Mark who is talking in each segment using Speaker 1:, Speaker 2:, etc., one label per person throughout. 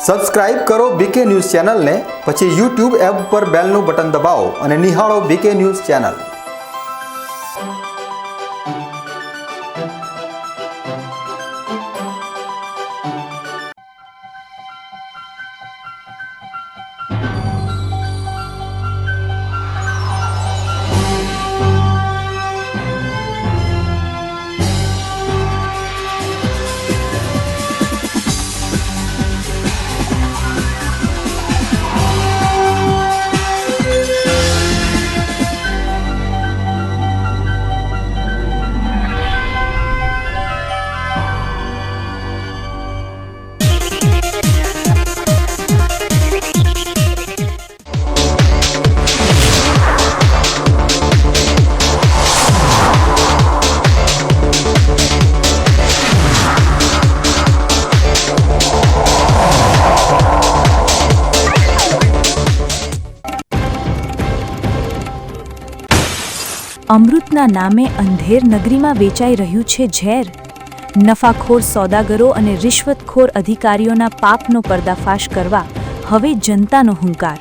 Speaker 1: Subscribe કરો બીકે news ચેનલને, પછી YouTube એપ પર બેલનું બટન દબાવો અને નિહાળો બીકે ન્યૂઝ ચેનલ।
Speaker 2: અમૃતના નામે અંધેર નગરીમાં વેચાઈ રહ્યું છે ઝેર। નફાખોર સોદાગરો અને રિશ્વતખોર અધિકારીઓના પાપનો પર્દાફાશ કરવા હવે જનતાનો હુંકાર।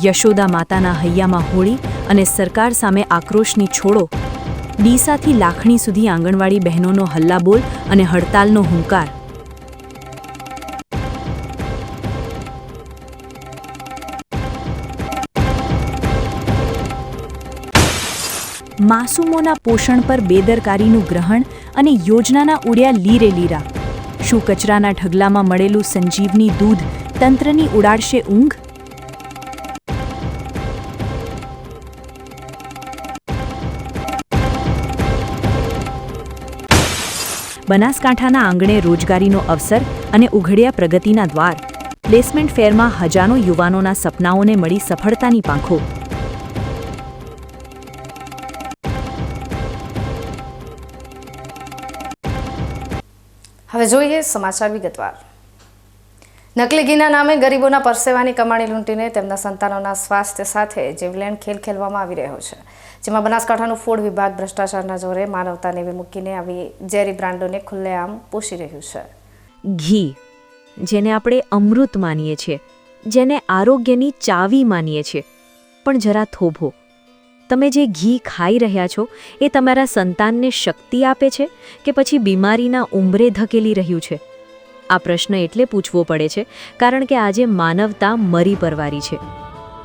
Speaker 2: યશોદા માતાના હૈયામાં હોળી અને સરકાર સામે આક્રોશની છોડો। ડીસાથી લાખણી સુધી આંગણવાડી બહેનોનો હલ્લાબોલ અને હડતાલનો હુંકાર। માસૂમોના પોષણ પર બેદરકારીનું ગ્રહણ અને યોજનાના ઉડ્યા લીરે લીરા। શું કચરાના ઢગલામાં મળેલું સંજીવની દૂધ તંત્રની ઉડાડશે ઊંઘ? બનાસકાંઠાના આંગણે રોજગારીનો અવસર અને ઉઘડ્યા પ્રગતિના દ્વાર। પ્લેસમેન્ટ ફેરમાં હજારો યુવાનોના સપનાઓને મળી સફળતાની પાંખો।
Speaker 3: હવે જોઈએ સમાચાર વિગતવાર। નકલી ઘીના નામે ગરીબોના પરસેવાની કમાણી લૂંટીને તેમના સંતાનોના સ્વાસ્થ્ય સાથે જીવલેણ ખેલ ખેલવામાં આવી રહ્યો છે, જેમાં બનાસકાંઠાનું ફૂડ વિભાગ ભ્રષ્ટાચારના જોરે માનવતા નેવે મૂકીને આવી ઝેરી બ્રાન્ડોને ખુલ્લેઆમ પોષી રહ્યું છે।
Speaker 2: ઘી, જેને આપણે અમૃત માનીએ છીએ, જેને આરોગ્યની ચાવી માનીએ છીએ, પણ જરા થોભો, તમે જે ઘી ખાઈ રહ્યા છો એ તમારા સંતાનને શક્તિ આપે છે કે પછી બીમારીના ઉંબરે ધકેલી રહ્યું છે? આ પ્રશ્ન એટલે પૂછવો પડે છે કારણ કે આજે માનવતા મરી પરવારી છે।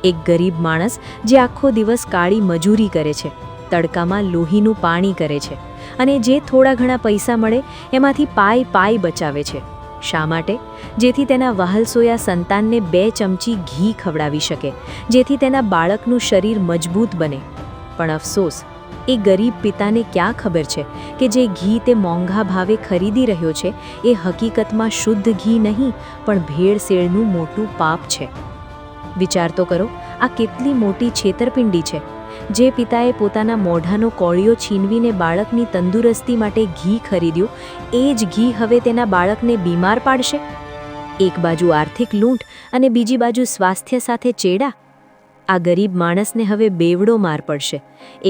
Speaker 2: એક ગરીબ માણસ જે આખો દિવસ કાળી મજૂરી કરે છે, તડકામાં લોહીનું પાણી કરે છે અને જે થોડા ઘણા પૈસા મળે એમાંથી પાઈ બચાવે છે। શા માટે? જેથી તેના વહાલસોયા સંતાનને 2 ચમચી ઘી ખવડાવી શકે, જેથી તેના બાળકનું શરીર મજબૂત બને। પણ અફસોસ, એ ગરીબ પિતાને ક્યાં ખબર છે કે જે ઘી તે મોંઘા ભાવે ખરીદી રહ્યો છે એ હકીકતમાં શુદ્ધ ઘી નહીં પણ ભેળસેળનું મોટું પાપ છે। વિચાર તો કરો, આ કેટલી મોટી છેતરપિંડી છે। જે પિતાએ પોતાના મોઢાનો કોળિયો છીનવીને બાળકની તંદુરસ્તી માટે ઘી ખરીદ્યું, એ જ ઘી હવે તેના બાળકને બીમાર પાડશે। એક બાજુ આર્થિક લૂંટ અને બીજી બાજુ સ્વાસ્થ્ય સાથે ચેડા। આ ગરીબ માણસને હવે બેવડો માર પડશે।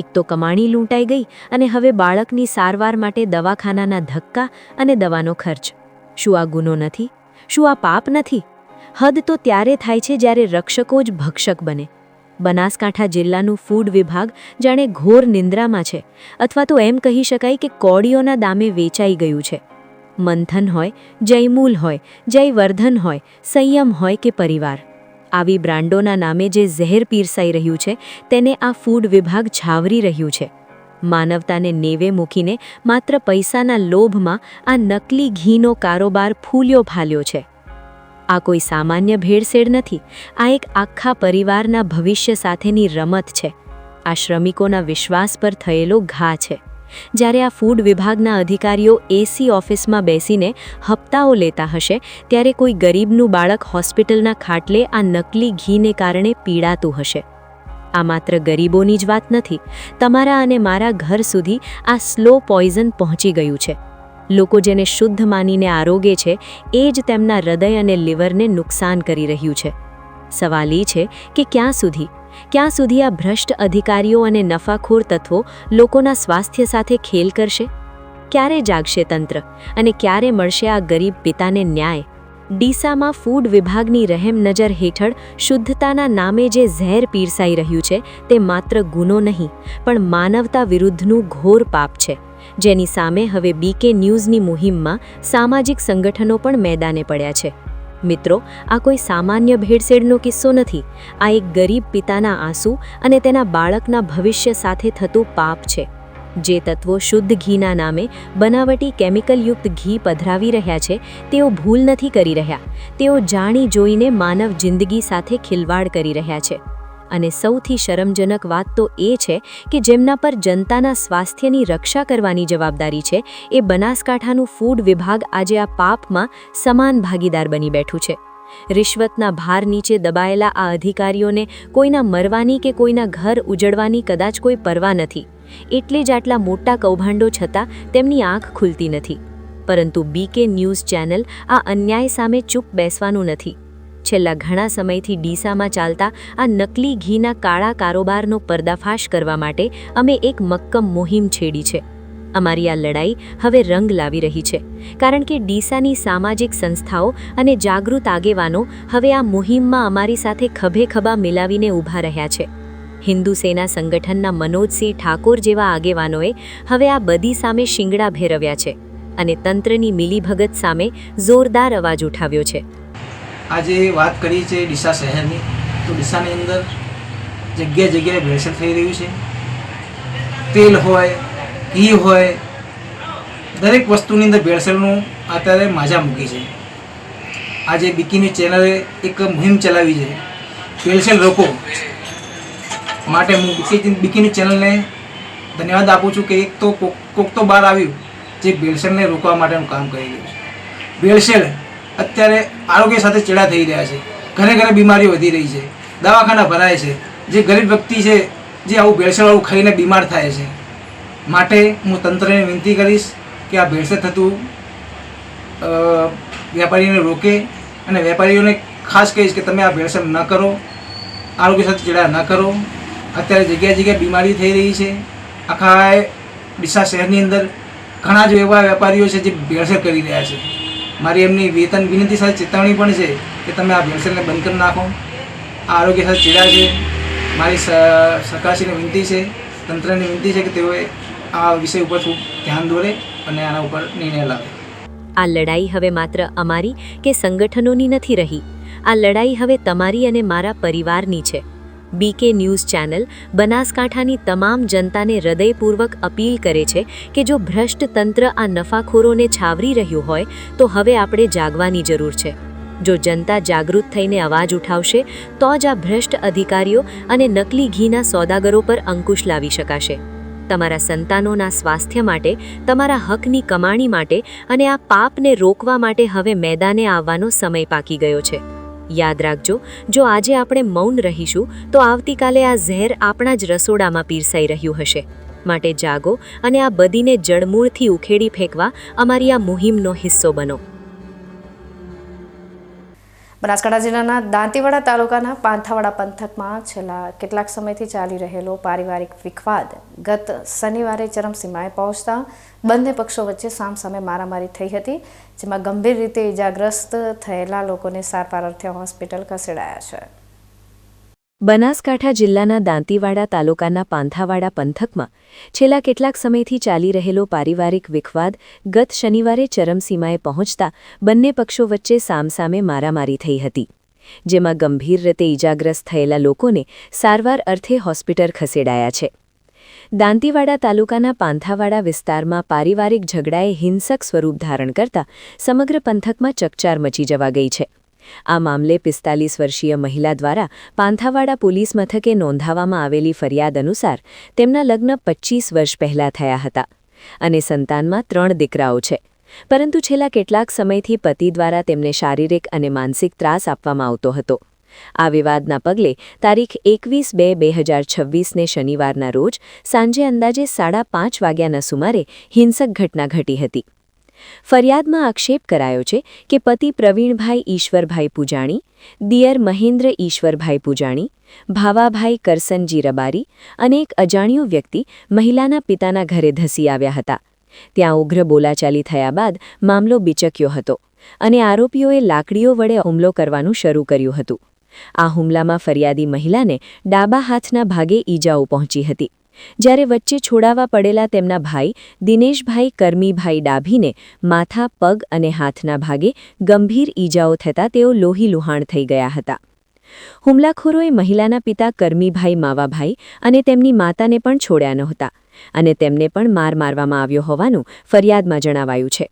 Speaker 2: એક તો કમાણી લૂંટાઈ ગઈ અને હવે બાળકની સારવાર માટે દવાખાનાના ધક્કા અને દવાનો ખર્ચ। શું આ ગુનો નથી? શું આ પાપ નથી? હદ તો ત્યારે થાય છે જ્યારે રક્ષકો જ ભક્ષક બને। બનાસકાંઠા જિલ્લાનું ફૂડ વિભાગ જાણે ઘોર નિંદ્રામાં છે, અથવા તો એમ કહી શકાય કે કોળીઓના દામે વેચાઈ ગયું છે। મંથન હોય, જયમૂલ હોય, જયવર્ધન હોય, સંયમ હોય કે પરિવાર, આવી બ્રાન્ડોના નામે જે ઝેર પીરસાઈ રહ્યું છે તેને આ ફૂડ વિભાગ છાવરી રહ્યું છે। માનવતાને નેવે મૂકીને માત્ર પૈસાના લોભમાં આ નકલી ઘીનો કારોબાર ફૂલ્યો ફાલ્યો છે। આ કોઈ સામાન્ય ભેળસેળ નથી, આ એક આખા પરિવારના ભવિષ્ય સાથેની રમત છે। આ શ્રમિકોના વિશ્વાસ પર થયેલો ઘા છે। જ્યારે આ ફૂડ વિભાગના અધિકારીઓ એસી ઓફિસમાં બેસીને હપ્તાઓ લેતા હશે, ત્યારે કોઈ ગરીબનું બાળક હોસ્પિટલના ખાટલે આ નકલી ઘીને કારણે પીડાતું હશે। આ માત્ર ગરીબોની જ વાત નથી, તમારા અને મારા ઘર સુધી આ સ્લો પોઈઝન પહોંચી ગયું છે। લોકો જેને શુદ્ધ માનીને આરોગે છે એ જ તેમના હૃદય અને લીવરને નુકસાન કરી રહ્યું છે। સવાલ એ છે કે ક્યાં સુધી? ક્યાં સુધી આ ભ્રષ્ટ અધિકારીઓ અને નફાખોર તત્વો લોકોના સ્વાસ્થ્ય સાથે ખેલ કરશે? ક્યારે જાગશે તંત્ર અને ક્યારે મળશે આ ગરીબ પિતાને ન્યાય? ડીસામાં ફૂડ વિભાગની રહેમ નજર હેઠળ શુદ્ધતાના નામે જે ઝેર પીરસાઈ રહ્યું છે તે માત્ર ગુનો નહીં પણ માનવતા વિરુદ્ધનું ઘોર પાપ છે, જેની સામે હવે બીકે ન્યૂઝની મુહિમમાં સામાજિક સંગઠનો પણ મેદાને પડ્યા છે. મિત્રો, આ કોઈ સામાન્ય ભેળસેળનો કિસ્સો નથી. આ એક ગરીબ પિતાના આંસુ અને તેના બાળકના ભવિષ્ય સાથે થતું પાપ છે. જે તત્વો શુદ્ધ ઘીના નામે બનાવટી કેમિકલયુક્ત ઘી પધરાવી રહ્યા છે તેઓ ભૂલ નથી કરી રહ્યા. તેઓ જાણી જોઈને માનવ જિંદગી સાથે ખિલવાડ કરી રહ્યા છે. અને સૌથી શરમજનક વાત તો એ છે કે જેમના પર જનતાના સ્વાસ્થ્યની રક્ષા કરવાની જવાબદારી છે એ બનાસકાંઠાનું ફૂડ વિભાગ આજે આ પાપમાં સમાન ભાગીદાર બની બેઠું છે. રિશ્વતના ભાર નીચે દબાયેલા આ અધિકારીઓને કોઈના મરવાની કે કોઈના ઘર ઉજળવાની કદાચ કોઈ પરવા નથી. એટલે જ આટલા મોટા કૌભાંડો છતાં તેમની આંખ ખુલતી નથી. પરંતુ બીકે ન્યૂઝ ચેનલ આ અન્યાય સામે ચૂપ બેસવાનું નથી. છેલ્લા ઘણા સમયથી ડીસામાં ચાલતા આ નકલી ઘીના કાળા કારોબારનો પર્દાફાશ કરવા માટે અમે એક મક્કમ મુહિમ છેડી છે. અમારી આ લડાઈ હવે રંગ લાવી રહી છે, કારણ કે ડીસાની સામાજિક સંસ્થાઓ અને જાગૃત આગેવાનો હવે આ મુહિમમાં અમારી સાથે ખભે ખભા મિલાવીને ઊભા રહ્યા છે. હિન્દુ સેના સંગઠનના મનોજસિંહ ઠાકોર જેવા આગેવાનોએ હવે આ બધી સામે શિંગડા ભેરવ્યા છે અને તંત્રની મિલીભગત સામે જોરદાર અવાજ ઉઠાવ્યો છે.
Speaker 4: આજે વાત કરી છે ડીસા શહેરની, તો ડીસાની અંદર જગ્યાએ જગ્યાએ ભેળસેળ થઈ રહ્યું છે. તેલ હોય, ઘી હોય, દરેક વસ્તુની અંદર ભેળસેળનું અત્યારે માજા મૂકી છે. આજે બીકેની ચેનલે એક મુહિમ ચલાવી છે ભેળસેળ રોકો માટે. હું બીકેની ચેનલને ધન્યવાદ આપું છું કે એક તો કોક તો બહાર આવ્યું જે ભેળસેળને રોકવા માટેનું કામ કરી રહ્યું છે. ભેળસેળ અત્યારે આરોગ્ય સાથે ચેડા થઈ રહ્યા છે. ઘરે ઘરે બીમારીઓ વધી રહી છે, દવાખાના ભરાય છે. જે ગરીબ વ્યક્તિ છે જે આવું ભેળસેળવાળું ખાઈને બીમાર થાય છે. માટે હું તંત્રને વિનંતી કરીશ કે આ ભેળસેળ થતું વેપારીઓને રોકે અને વેપારીઓને ખાસ કહીશ કે તમે આ ભેળસેળ ન કરો, આરોગ્ય સાથે ચેડા ન કરો. અત્યારે જગ્યાએ જગ્યાએ બીમારી થઈ રહી છે. આખા ડીસા શહેરની અંદર ઘણા જ એવા વેપારીઓ છે જે ભેળસેળ કરી રહ્યા છે. મારી એમની વિનંતી સાથે ચેતવણી પણ છે કે તમે આ ભેળસેળને બંધ કરી નાખો. આ આરોગ્ય સાથે ચેડા છે. મારી સરકારશ્રીને વિનંતી છે, તંત્રને વિનંતી છે કે તેઓએ આ વિષય ઉપર ખૂબ ધ્યાન દોરે અને આના ઉપર નિર્ણય લાવે.
Speaker 2: આ લડાઈ હવે માત્ર અમારી કે સંગઠનોની નથી રહી. આ લડાઈ હવે તમારી અને મારા પરિવારની છે. બીકે ન્યૂઝ ચેનલ બનાસકાંઠાની તમામ જનતાને હૃદયપૂર્વક અપીલ કરે છે કે જો ભ્રષ્ટ તંત્ર આ નફાખોરોને છાવરી રહ્યું હોય તો હવે આપણે જાગવાની જરૂર છે. જો જનતા જાગૃત થઈને અવાજ ઉઠાવશે તો જ આ ભ્રષ્ટ અધિકારીઓ અને નકલી ઘીના સોદાગરો પર અંકુશ લાવી શકાશે. તમારા સંતાનોના સ્વાસ્થ્ય માટે, તમારા હકની કમાણી માટે અને આ પાપને રોકવા માટે હવે મેદાને આવવાનો સમય પાકી ગયો છે. યાદ રાખજો, જો આજે આપણે મૌન રહીશું તો આવતીકાલે આ ઝેર આપણા જ રસોડામાં પીરસાઈ રહ્યું હશે. માટે જાગો અને આ બધીને જડમૂળથી ઉખેડી ફેંકવા અમારી આ મુહિમનો હિસ્સો બનો.
Speaker 3: બનાસકાંઠા જિલ્લાના દાંતીવાડા તાલુકાના પાંથાવાડા પંથકમાં છેલ્લા કેટલાક સમયથી ચાલી રહેલો પારિવારિક વિવાદ ગત શનિવારે ચરમસીમાએ પહોંચતા બંને પક્ષો વચ્ચે સામસામે મારામારી થઈ હતી, જેમાં ગંભીર રીતે ઇજાગ્રસ્ત થયેલા લોકોને સારવાર અર્થે હોસ્પિટલ ખસેડાયા છે.
Speaker 2: બનાસકાંઠા જિલ્લાના દાંતીવાડા તાલુકાના પાંથાવાડા પંથકમાં છેલ્લા કેટલાક સમયથી ચાલી રહેલો પારિવારિક વિવાદ ગત શનિવારે ચરમસીમાએ પહોંચતા બંને પક્ષો વચ્ચે સામસામે મારામારી થઈ હતી, જેમાં ગંભીર રીતે ઇજાગ્રસ્ત થયેલા લોકોને સારવાર અર્થે હોસ્પિટલ ખસેડાયા છે. દાંતીવાડા તાલુકાના પાંથાવાડા વિસ્તારમાં પારિવારિક ઝઘડાએ હિંસક સ્વરૂપ ધારણ કરતા સમગ્ર પંથકમાં ચકચાર મચી જવા ગઈ છે. આ મામલે 45 વર્ષીય મહિલા દ્વારા પાંથાવાડા પોલીસ મથકે નોંધાવવામાં આવેલી ફરિયાદ અનુસાર તેમના લગ્ન 25 વર્ષ પહેલાં થયા હતા અને સંતાનમાં 3 દીકરાઓ છે. પરંતુ છેલ્લા કેટલાક સમયથી પતિ દ્વારા તેમને શારીરિક અને માનસિક ત્રાસ આપવામાં આવતો હતો. આ વિવાદના પગલે તારીખ 21/2/2026ને શનિવારના રોજ સાંજે અંદાજે 5:30 વાગ્યાના સુમારે હિંસક ઘટના ઘટી હતી. ફરિયાદમાં આક્ષેપ કરાયો છે કે પતિ પ્રવીણભાઈ ઈશ્વરભાઈ પૂજાણી, દિયર મહેન્દ્ર ઈશ્વરભાઈ પૂજાણી, ભાવાભાઈ કરસનજી રબારી અને એક અજાણ્યો વ્યક્તિ મહિલાના પિતાના ઘરે ધસી આવ્યા હતા. ત્યાં ઉગ્ર બોલાચાલી થયા બાદ મામલો બિચક્યો હતો અને આરોપીઓએ લાકડીઓ વડે હુમલો કરવાનું શરૂ કર્યું હતું. આ હુમલામાં ફરિયાદી મહિલાને ડાબા હાથના ભાગે ઈજાઓ પહોંચી હતી, જ્યારે વચ્ચે છોડાવવા પડેલા તેમના ભાઈ દિનેશભાઈ કરમીભાઈ ડાભીને માથા, પગ અને હાથના ભાગે ગંભીર ઈજાઓ થતાં તેઓ લોહીલુહાણ થઈ ગયા હતા. હુમલાખોરોએ મહિલાના પિતા કરમીભાઈ માવાભાઈ અને તેમની માતાને પણ છોડ્યા નહોતા અને તેમને પણ માર મારવામાં આવ્યો હોવાનું ફરિયાદમાં જણાવાયું છે.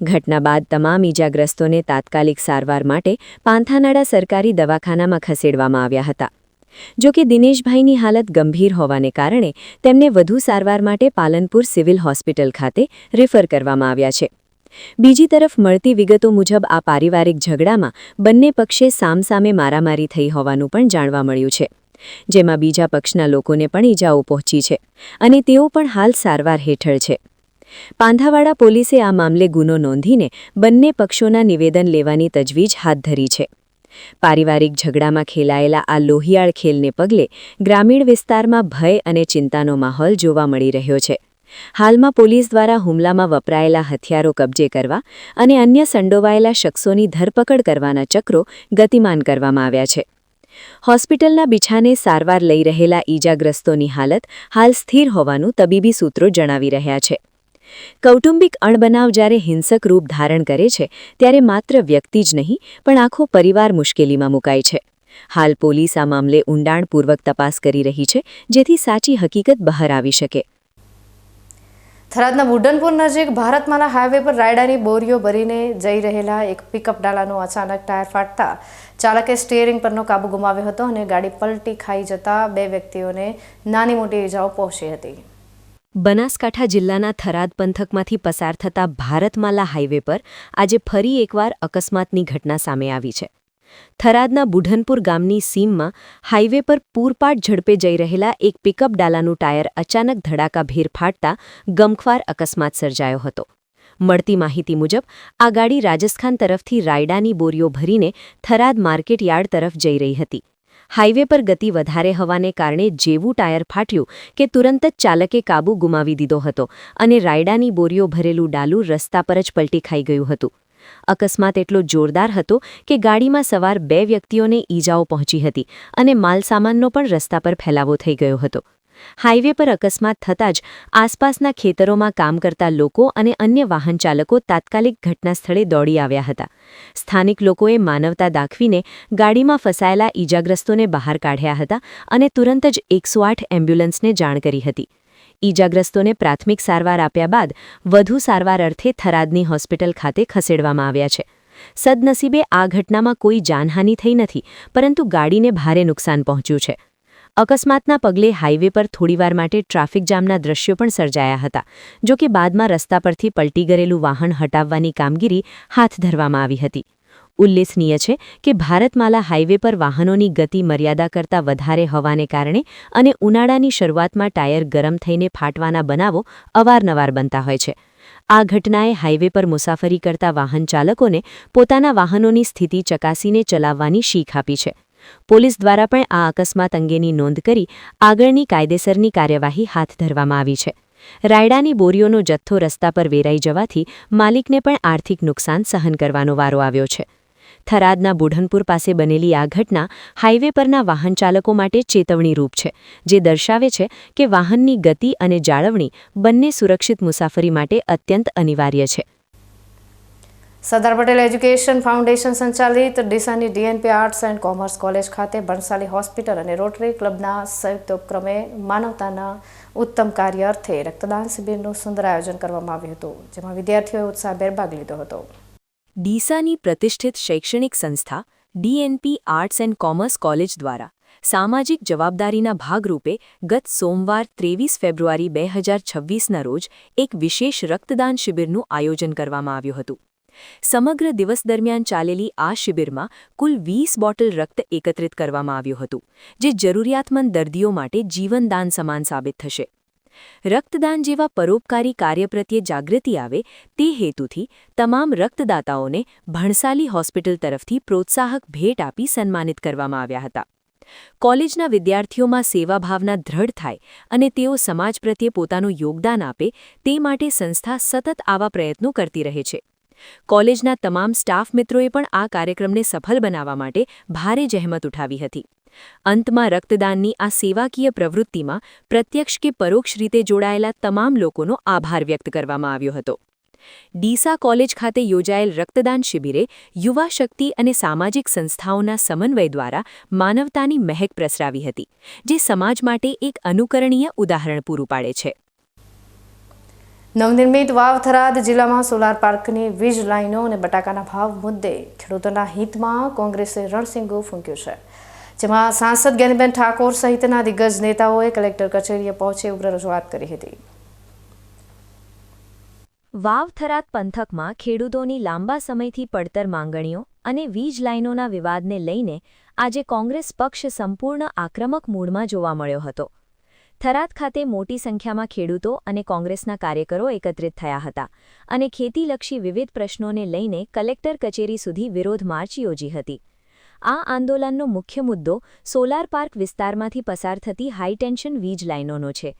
Speaker 2: ઘટના બાદ તમામ ઈજાગ્રસ્તોને તાત્કાલિક સારવાર માટે પાંથાનાડા સરકારી દવાખાનામાં ખસેડવામાં આવ્યા હતા. જો કે દિનેશભાઈની હાલત ગંભીર હોવાને કારણે તેમને વધુ સારવાર માટે પાલનપુર સિવિલ હોસ્પિટલ ખાતે રેફર કરવામાં આવ્યા છે. બીજી તરફ મળતી વિગતો મુજબ આ પારિવારિક ઝઘડામાં બંને પક્ષે સામસામે મારામારી થઈ હોવાનું પણ જાણવા મળ્યું છે, જેમાં બીજા પક્ષના લોકોને પણ ઈજાઓ પહોંચી છે અને તેઓ પણ હાલ સારવાર હેઠળ છે. પાંધાવાડા પોલીસે આ મામલે ગુનો નોંધીને બંને પક્ષોના નિવેદન લેવાની તજવીજ હાથ ધરી છે. પારિવારિક ઝઘડામાં ખેલાયેલા આ લોહિયાળ ખેલને પગલે ગ્રામીણ વિસ્તારમાં ભય અને ચિંતાનો માહોલ જોવા મળી રહ્યો છે. હાલમાં પોલીસ દ્વારા હુમલામાં વપરાયેલા હથિયારો કબજે કરવા અને અન્ય સંડોવાયેલા શખ્સોની ધરપકડ કરવાના ચક્રો ગતિમાન કરવામાં આવ્યા છે. હોસ્પિટલના બિછાને સારવાર લઈ રહેલા ઈજાગ્રસ્તોની હાલત હાલ સ્થિર હોવાનું તબીબી સૂત્રો જણાવી રહ્યા છે. કૌટુંબિક અણબનાવ જ્યારે હિંસક રૂપ ધારણ કરે છે ત્યારે માત્ર વ્યક્તિ જ નહીં પણ આખો પરિવાર મુશ્કેલીમાં મુકાય છે. હાલ પોલીસ આ મામલે ઊંડાણપૂર્વક તપાસ કરી રહી છે, જેથી સાચી હકીકત બહાર આવી શકે.
Speaker 3: થરાદના બુઢનપુર નજીક ભારતમાલા હાઈવે પર રાયડાની બોરીઓ ભરીને જઈ રહેલા એક પિકઅપ ડાલાનું અચાનક ટાયર ફાટતા ચાલકે સ્ટીયરિંગ પરનો કાબુ ગુમાવ્યો હતો અને ગાડી પલટી ખાઈ જતા 2 વ્યક્તિઓને નાની મોટી ઈજાઓ પહોંચી હતી.
Speaker 2: બનાસકાંઠા જિલ્લાના થરાદ પંથકમાંથી પસાર થતા ભારતમાલા હાઈવે પર આજે ફરી એકવાર અકસ્માતની ઘટના સામે આવી છે. થરાદના બુઢનપુર ગામની સીમમાં હાઈવે પર પૂરપાટ ઝડપે જઈ રહેલા એક પિકઅપ ડાલાનું ટાયર અચાનક ધડાકાભેર ફાટતા ગમખ્વાર અકસ્માત સર્જાયો હતો. મળતી માહિતી મુજબ આ ગાડી રાજસ્થાન તરફથી રાયડાની બોરીઓ ભરીને થરાદ માર્કેટ યાર્ડ તરફ જઈ રહી હતી. હાઈવે પર ગતિ વધારે હોવાને કારણે જેવું ટાયર ફાટ્યું કે તુરંત જ ચાલકે કાબુ ગુમાવી દીધો હતો અને રાયડાની બોરીઓ ભરેલું ડાલું રસ્તા પર જ પલટી ખાઈ ગયું હતું. અકસ્માત એટલો જોરદાર હતો કે ગાડીમાં સવાર 2 વ્યક્તિઓને ઈજાઓ પહોંચી હતી અને માલસામાનનો પણ રસ્તા પર ફેલાવો થઈ ગયો હતો. હાઈવે પર અકસ્માત થતાં જ આસપાસના ખેતરોમાં કામ કરતા લોકો અને અન્ય વાહન ચાલકો તાત્કાલિક ઘટના સ્થળે દોડી આવ્યા હતા. સ્થાનિક લોકોએ માનવતા દાખવીને ગાડીમાં ફસાયેલા ઈજાગ્રસ્તોને બહાર કાઢ્યા હતા અને તુરંત જ 108 એમ્બ્યુલન્સને જાણ કરી હતી. ઈજાગ્રસ્તોને પ્રાથમિક સારવાર આપ્યા બાદ વધુ સારવાર અર્થે થરાદની હોસ્પિટલ ખાતે ખસેડવામાં આવ્યા છે. સદનસીબે આ ઘટનામાં કોઈ જાનહાનિ થઈ નથી, પરંતુ ગાડીને ભારે નુકસાન પહોંચ્યું છે. અકસ્માતના પગલે હાઈવે પર થોડીવાર માટે ટ્રાફિક જામના દ્રશ્યો પણ સર્જાયા હતા, જો કે બાદમાં રસ્તા પરથી પલટી ગયેલું વાહન હટાવવાની કામગીરી હાથ ધરવામાં આવી હતી. ઉલ્લેખનીય છે કે ભારતમાલા હાઈવે પર વાહનોની ગતિ મર્યાદા કરતાં વધારે હોવાને કારણે અને ઉનાળાની શરૂઆતમાં ટાયર ગરમ થઈને ફાટવાના બનાવો અવારનવાર બનતા હોય છે. આ ઘટનાએ હાઈવે પર મુસાફરી કરતા વાહન ચાલકોને પોતાના વાહનોની સ્થિતિ ચકાસીને ચલાવવાની શીખ આપી છે. પોલીસ દ્વારા પણ આ અકસ્માત અંગેની નોંધ કરી આગળની કાયદેસરની કાર્યવાહી હાથ ધરવામાં આવી છે. રાયડાની બોરીઓનો જથ્થો રસ્તા પર વેરાઈ જવાથી માલિકને પણ આર્થિક નુકસાન સહન કરવાનો વારો આવ્યો છે. થરાદના બુઢનપુર પાસે બનેલી આ ઘટના હાઈવે પરના વાહન ચાલકો માટે ચેતવણીરૂપ છે, જે દર્શાવે છે કે વાહનની ગતિ અને જાળવણી બંને સુરક્ષિત મુસાફરી માટે અત્યંત અનિવાર્ય છે.
Speaker 3: સરદાર પટેલ એજ્યુકેશન ફાઉન્ડેશન સંચાલિત ડીસાની DNP arts and commerce college ખાતે ભણસાલી હોસ્પિટલ અને રોટરી ક્લબના સંયુક્ત ઉપક્રમે માનવતાના ઉત્તમ કાર્ય અર્થે રક્તદાન શિબિરનું સુંદર આયોજન કરવામાં આવ્યું હતું, જેમાં વિદ્યાર્થીઓએ ઉત્સાહભેર ભાગ લીધો હતો.
Speaker 2: ડીસાની પ્રતિષ્ઠિત શૈક્ષણિક સંસ્થા DNP arts and commerce college દ્વારા સામાજિક જવાબદારીના ભાગરૂપે ગત સોમવાર 23 ફેબ્રુઆરી 2026ના રોજ એક વિશેષ રક્તદાન શિબિરનું આયોજન કરવામાં આવ્યું હતું. સમગ્ર દિવસ દરમિયાન ચાલેલી આ શિબિરમાં કુલ 20 બોટલ રક્ત એકત્રિત કરવામાં આવ્યું હતું, જે જરૂરિયાતમંદ દર્દીઓ માટે જીવનદાન સમાન સાબિત થશે. રક્તદાન જેવા પરોપકારી કાર્ય પ્રત્યે જાગૃતિ આવે તે હેતુથી તમામ રક્તદાતાઓને ભણસાલી હોસ્પિટલ તરફથી પ્રોત્સાહક ભેટ આપી સન્માનિત કરવામાં આવ્યા હતા. કોલેજના વિદ્યાર્થીઓમાં સેવાભાવના દ્રઢ થાય અને તેઓ સમાજ પ્રત્યે પોતાનું યોગદાન આપે તે માટે સંસ્થા સતત આવા પ્રયત્નો કરતી રહે છે. કોલેજના તમામ સ્ટાફ મિત્રોએ પણ આ કાર્યક્રમને સફળ બનાવવા માટે ભારે જહેમત ઉઠાવી હતી. અંતમાં રક્તદાનની આ સેવાકીય પ્રવૃત્તિમાં પ્રત્યક્ષ કે પરોક્ષ રીતે જોડાયેલા તમામ લોકોનો આભાર વ્યક્ત કરવામાં આવ્યો હતો. ડીસા કોલેજ ખાતે યોજાયેલ રક્તદાન શિબિરે યુવા શક્તિ અને સામાજિક સંસ્થાઓના સમન્વય દ્વારા માનવતાની મહેક પ્રસરાવી હતી, જે સમાજ માટે એક અનુકરણીય ઉદાહરણ પૂરું પાડે છે.
Speaker 3: નવનિર્મિત વાવ થરાદ જિલ્લામાં સોલાર પાર્કની વીજ લાઇનો અને બટાકાના ભાવ મુદ્દે ખેડૂતોના હિતમાં કોંગ્રેસે રણસિંગો ફૂંક્યું છે, જેમાં સાંસદ જ્ઞાનીબેન ઠાકોર સહિતના દિગ્ગજ નેતાઓએ કલેક્ટર કચેરીએ પહોંચી ઉગ્ર રજૂઆત કરી હતી.
Speaker 2: વાવ થરાદ પંથકમાં ખેડૂતોની લાંબા સમયથી પડતર માંગણીઓ અને વીજ લાઇનોના વિવાદને લઈને આજે કોંગ્રેસ પક્ષ સંપૂર્ણ આક્રમક મૂડમાં જોવા મળ્યો હતો. થરાદ ખાતે મોટી સંખ્યામાં ખેડૂતો અને કોંગ્રેસના કાર્યકરો એકત્રિત થયા હતા અને ખેતીલક્ષી વિવિધ પ્રશ્નોને લઈને કલેક્ટર કચેરી સુધી વિરોધ માર્ચ યોજી હતી. આ આંદોલનનો મુખ્ય મુદ્દો સોલાર પાર્ક વિસ્તારમાંથી પસાર થતી હાઈટેન્શન વીજ લાઇનોનો છે.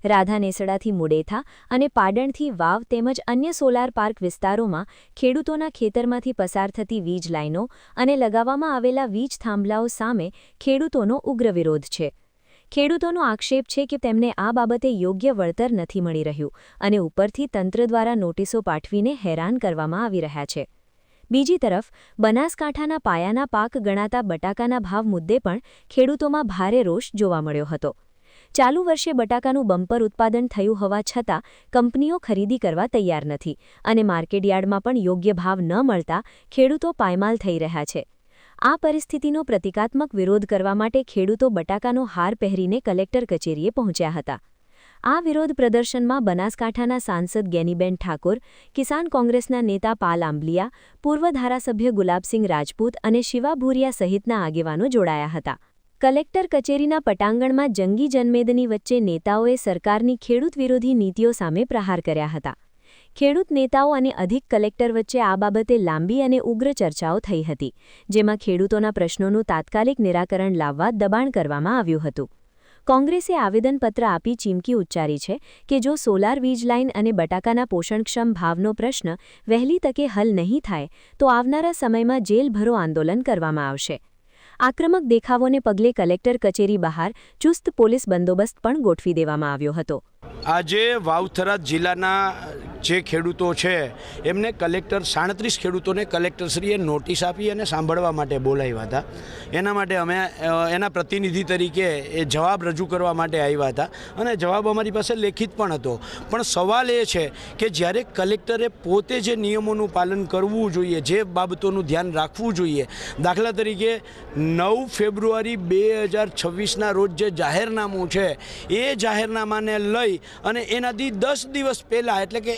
Speaker 2: રાધાનેસડાથી મુડેથા અને પાડણથી વાવ તેમજ અન્ય સોલાર પાર્ક વિસ્તારોમાં ખેડૂતોના ખેતરમાંથી પસાર થતી વીજ લાઇનો અને લગાવવામાં આવેલા વીજ થાંભલાઓ સામે ખેડૂતોનો ઉગ્ર વિરોધ છે. ખેડૂતોનો આક્ષેપ છે કે તેમને આ બાબતે યોગ્ય વળતર નથી મળી રહ્યું અને ઉપરથી તંત્ર દ્વારા નોટિસો પાઠવીને હેરાન કરવામાં આવી રહ્યા છે. બીજી તરફ બનાસકાંઠાના પાયાના પાક ગણાતા બટાકાના ભાવ મુદ્દે પણ ખેડૂતોમાં ભારે રોષ જોવા મળ્યો હતો. ચાલુ વર્ષે બટાકાનું બમ્પર ઉત્પાદન થયું હોવા છતાં કંપનીઓ ખરીદી કરવા તૈયાર નથી અને માર્કેટયાર્ડમાં પણ યોગ્ય ભાવ ન મળતા ખેડૂતો પાયમાલ થઈ રહ્યા છે. આ પરિસ્થિતિનો પ્રતિકાત્મક વિરોધ કરવા માટે ખેડૂતો બટાકાનો હાર પહેરીને કલેક્ટર કચેરીએ પહોંચ્યા હતા. આ વિરોધ પ્રદર્શનમાં બનાસકાંઠાના સાંસદ જ્ઞાનીબેન ઠાકોર, કિસાન કોંગ્રેસના નેતા પાલ આંબલિયા, પૂર્વ ધારાસભ્ય ગુલાબસિંહ રાજપૂત અને શિવા ભૂરિયા સહિતના આગેવાનો જોડાયા હતા. કલેક્ટર કચેરીના પટાંગણમાં જંગી જનમેદની વચ્ચે નેતાઓએ સરકારની ખેડૂત વિરોધી નીતિઓ સામે પ્રહાર કર્યા હતા. ખેડૂત નેતાઓ અને અધિક કલેક્ટર વચ્ચે આ બાબતે લાંબી અને ઉગ્ર ચર્ચાઓ થઈ હતી, જેમાં ખેડૂતોના પ્રશ્નોનું તાત્કાલિક નિરાકરણ લાવવા દબાણ કરવામાં આવ્યું હતું. કોંગ્રેસે આવેદનપત્ર આપી ચીમકી ઉચ્ચારી છે કે જો સોલાર વીજ લાઇન અને બટાકાના પોષણક્ષમ ભાવનો પ્રશ્ન વહેલી તકે હલ નહીં થાય તો આવનારા સમયમાં જેલભરો આંદોલન કરવામાં આવશે. આક્રમક દેખાવોને પગલે કલેક્ટર કચેરી બહાર ચુસ્ત પોલીસ બંદોબસ્ત પણ ગોઠવી દેવામાં આવ્યો હતો.
Speaker 5: આજે વાવ થરાદ જિલ્લાના જે ખેડૂતો છે એમને કલેક્ટર 37 ખેડૂતોને કલેક્ટરશ્રીએ નોટિસ આપી અને સાંભળવા માટે બોલાવ્યા હતા. એના માટે અમે એના પ્રતિનિધિ તરીકે એ જવાબ રજૂ કરવા માટે આવ્યા હતા અને જવાબ અમારી પાસે લેખિત પણ હતો. પણ સવાલ એ છે કે જ્યારે કલેક્ટરે પોતે જે નિયમોનું પાલન કરવું જોઈએ, જે બાબતોનું ધ્યાન રાખવું જોઈએ, દાખલા તરીકે 9 ફેબ્રુઆરી 2026ના રોજ જે જાહેરનામું છે એ જાહેરનામાને લઈ અને એનાથી 10 દિવસ પહેલાં એટલે કે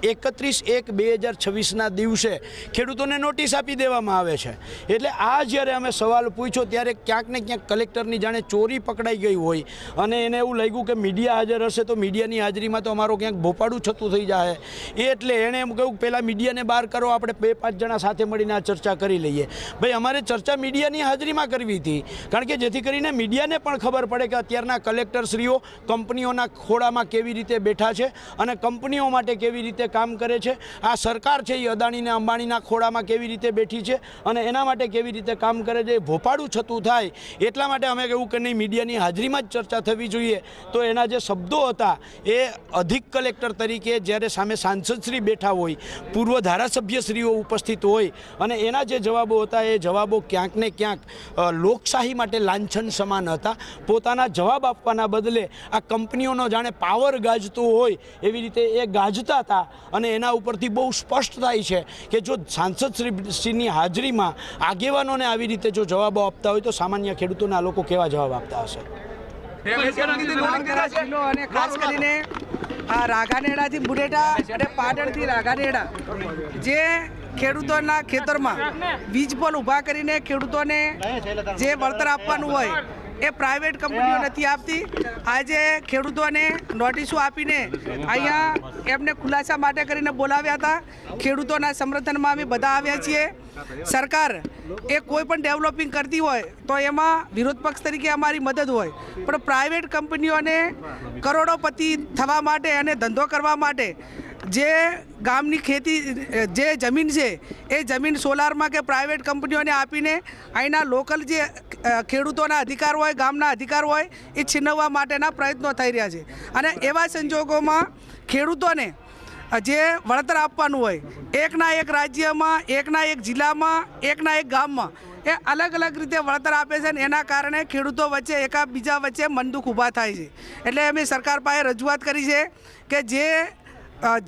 Speaker 5: 31/1/2026ના દિવસે ખેડૂતોને નોટિસ આપી દેવામાં આવે છે. એટલે આ જ્યારે અમે સવાલ પૂછ્યો ત્યારે ક્યાંક ને ક્યાંક કલેક્ટરની જાણે ચોરી પકડાઈ ગઈ હોય અને એને એવું લાગ્યું કે મીડિયા હાજર હશે તો મીડિયાની હાજરીમાં તો અમારો ક્યાંક ભોપાડું થતું થઈ જાય. એટલે એણે એમ કહ્યું પહેલાં મીડિયાને બહાર કરો, આપણે 2-5 જણા સાથે મળીને આ ચર્ચા કરી લઈએ. ભાઈ અમારે ચર્ચા મીડિયાની હાજરીમાં કરવી હતી, કારણ કે જેથી કરીને મીડિયાને પણ ખબર પડે કે અત્યારના કલેક્ટરશ્રીઓ કંપનીઓના ખોળામાં કેવી રીતે બેઠા છે અને કંપનીઓ માટે કેવી રીતે કામ કરે છે. આ સરકાર છે એ અદાણીને અંબાણીના ખોળામાં કેવી રીતે બેઠી છે અને એના માટે કેવી રીતે કામ કરે છે. ભોપાળું છતું થાય એટલા માટે અમે કહ્યું કે નહીં, મીડિયાની હાજરીમાં જ ચર્ચા થવી જોઈએ. તો એના જે શબ્દો હતા એ અધિક કલેક્ટર તરીકે જ્યારે સામે સાંસદશ્રી બેઠા હોય, પૂર્વ ધારાસભ્યશ્રીઓ ઉપસ્થિત હોય અને એના જે જવાબો હતા એ જવાબો ક્યાંક ને ક્યાંક લોકશાહી માટે લાંછન સમાન હતા. પોતાના જવાબ આપવાના બદલે આ કંપનીઓનો જાણે પાવર ગાજતો હોય એવી રીતે એ ગાજતા હતા અને એના ઉપરથી બહુ સ્પષ્ટ થાય છે કે જો સાંસદશ્રીની હાજરીમાં આગેવાનોને આવી રીતે જો જવાબો આપતા હોય તો સામાન્ય ખેડૂતોના લોકો કેવા જવાબ આપતા હશે.
Speaker 6: અને ખાસ કરીને આ રાગાનેડાથી મુડેટા અને પાટણથી રાગાનેડા જે ખેડૂતોના ખેતરમાં વીજ પોલ ઊભા કરીને ખેડૂતોને જે વળતર આપવાનું હોય એ પ્રાઇવેટ કંપનીઓ નથી આપતી. આજે ખેડૂતોને નોટિસો આપીને અહીંયા એમને ખુલાસા માટે કરીને બોલાવ્યા હતા. ખેડૂતોના સમર્થનમાં અમે બધા આવ્યા છીએ. સરકાર એ કોઈ પણ ડેવલપિંગ કરતી હોય તો એમાં વિરોધ પક્ષ તરીકે અમારી મદદ હોય, પણ પ્રાઇવેટ કંપનીઓને કરોડોપતિ થવા માટે અને ધંધો કરવા માટે જે ગામની ખેતી જે જમીન છે એ જમીન સોલારમાં કે પ્રાઇવેટ કંપનીઓને આપીને અહીંના લોકલ જે ખેડૂતોના અધિકાર હોય, ગામના અધિકાર હોય એ છીનવવા માટેના પ્રયત્નો થઈ રહ્યા છે. અને એવા સંજોગોમાં ખેડૂતોને જે વળતર આપવાનું હોય એકના એક રાજ્યમાં, એકના એક જિલ્લામાં, એકના એક ગામમાં એ અલગ અલગ રીતે વળતર આપે છે, અને એના કારણે ખેડૂતો વચ્ચે એકાબીજા વચ્ચે મનદુખ ઊભા થાય છે. એટલે અમે સરકાર પાસે રજૂઆત કરી છે કે જે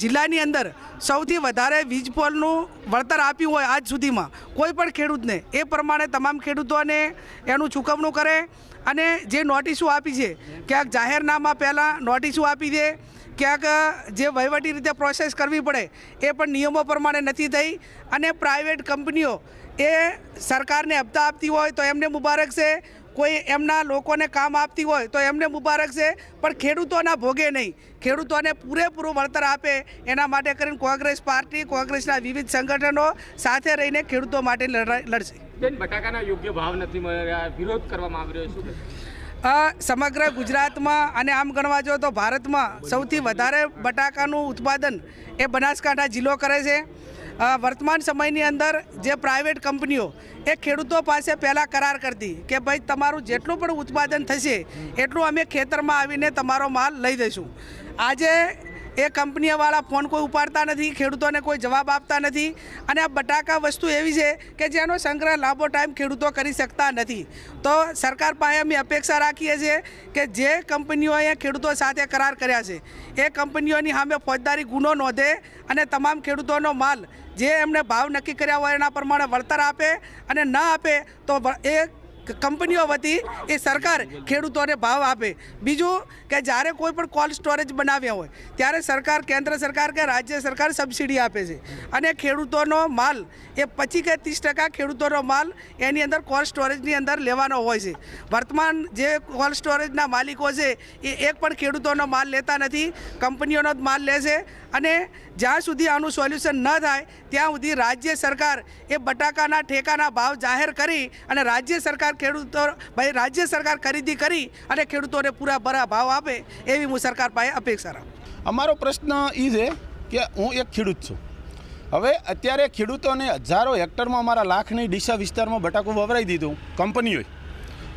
Speaker 6: જિલ્લાની અંદર સૌથી વધારે વીજ પોલનું વળતર આપ્યું હોય આજ સુધીમાં કોઈ પણ ખેડૂતને, એ પ્રમાણે તમામ ખેડૂતોને એનું ચૂકવણું કરે. અને જે નોટિસો આપી છે ક્યાંક જાહેરનામા પહેલાં નોટિસો આપી છે, ક્યાંક જે વહીવટી રીતે પ્રોસેસ કરવી પડે એ પણ નિયમો પ્રમાણે નથી થઈ. અને પ્રાઇવેટ કંપનીઓ એ સરકારને હપ્તા આપતી હોય તો એમને મુબારક છે, કોઈ એમના લોકોને કામ આપતી હોય તો એમને મુબારક છે, પણ ખેડૂતોના ભોગે નહીં, ખેડૂતોને પૂરેપૂરું વળતર આપે એના માટે કરીને કોંગ્રેસ પાર્ટી, કોંગ્રેસના વિવિધ સંગઠનો સાથે રહીને ખેડૂતો માટે લડશે.
Speaker 7: બટાકાના યોગ્ય ભાવ નથી મળ્યા, વિરોધ કરવામાં આવી રહ્યો છે.
Speaker 6: સમગ્ર ગુજરાતમાં અને આમ ગણવા જો તો ભારતમાં સૌથી વધારે બટાકાનું ઉત્પાદન એ બનાસકાંઠા જિલ્લો કરે છે. વર્તમાન સમયની અંદર જે પ્રાઇવેટ કંપનીઓ એ ખેડૂતો પાસે પહેલાં કરાર કરતી કે ભાઈ તમારું જેટલું પણ ઉત્પાદન થશે એટલું અમે ખેતરમાં આવીને તમારો માલ લઈ દઈશું. આજે એ કંપનીવાળા ફોન કોઈ ઉપાડતા નથી, ખેડૂતોને કોઈ જવાબ આપતા નથી. અને આ બટાકા વસ્તુ એવી છે કે જેનો સંગ્રહ લાંબો ટાઈમ ખેડૂતો કરી શકતા નથી. તો સરકાર પાસે અમે અપેક્ષા રાખીએ છીએ કે જે કંપનીઓએ ખેડૂતો સાથે કરાર કર્યા છે એ કંપનીઓની સામે ફોજદારી ગુનો નોંધે અને તમામ ખેડૂતોનો માલ જે એમને ભાવ નક્કી કર્યા હોય એના પ્રમાણે વળતર આપે, અને ન આપે તો એ કંપનીઓ વતી એ સરકાર ખેડૂતોને ભાવ આપે. બીજું કે જ્યારે કોઈ પણ કોલ્ડ સ્ટોરેજ બનાવ્યા હોય ત્યારે સરકાર, કેન્દ્ર સરકાર કે રાજ્ય સરકાર સબસિડી આપે છે, અને ખેડૂતોનો માલ એ 25 કે 30% ખેડૂતોનો માલ એની અંદર કોલ્ડ સ્ટોરેજની અંદર લેવાનો હોય છે. વર્તમાન જે કોલ્ડ સ્ટોરેજના માલિકો છે એ એક પણ ખેડૂતોનો માલ લેતા નથી, કંપનીઓનો જ માલ લે છે. અને જ્યાં સુધી આનું સોલ્યુશન ન થાય ત્યાં સુધી રાજ્ય સરકાર એ બટાકાના ઠેકાના ભાવ જાહેર કરી અને રાજ્ય સરકાર ખરીદી કરી અને ખેડૂતોને પૂરા ભરા ભાવ આપે એવી હું સરકાર પાસે અપેક્ષા રાખું.
Speaker 8: અમારો પ્રશ્ન એ છે કે હું એક ખેડૂત છું. હવે અત્યારે ખેડૂતોને હજારો હેક્ટરમાં અમારા લાખની ડીસા વિસ્તારમાં બટાકું વવરાઈ દીધું કંપનીઓએ,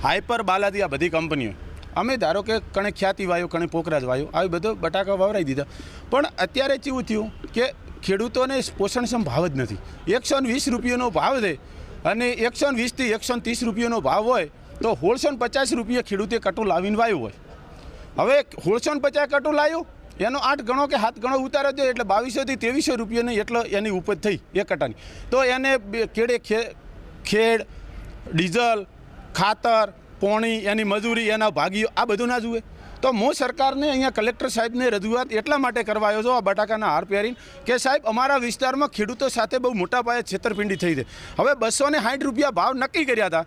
Speaker 8: હાઈપર, બાલાદી, આ બધી કંપનીઓ. અમે ધારો કે કણે ખ્યાતિ વાયો, કણે પોખરાજ વાયો, આવી બધો બટાકા વવરાઈ દીધા. પણ અત્યારે કેવું થયું કે ખેડૂતોને પોષણક્ષમ ભાવ જ નથી. 120 રૂપિયાનો ભાવ છે અને 120થી 130 રૂપિયાનો ભાવ હોય તો 1650 રૂપિયા ખેડૂતે કટું લાવીને વાયું હોય. હવે 1650 કટું લાવ્યું એનો 8 ગણો કે 7 ગણો ઉતારો દો એટલે 2200થી 2300 રૂપિયાની એટલો એની ઉપજ થઈ એક કટાની. તો એને ખેડ, ડીઝલ, ખાતર, પોણી, એની મજૂરી, એના ભાગીઓ, આ બધું ના જુએ. તો હું સરકારને અહીંયા કલેક્ટર સાહેબને રજૂઆત એટલા માટે કરવા આવ્યો છું આ બટાકાના હાર પહેરીને કે સાહેબ અમારા વિસ્તારમાં ખેડૂતો સાથે બહુ મોટા પાયે છેતરપિંડી થઈ છે. હવે 260 રૂપિયા ભાવ નક્કી કર્યા હતા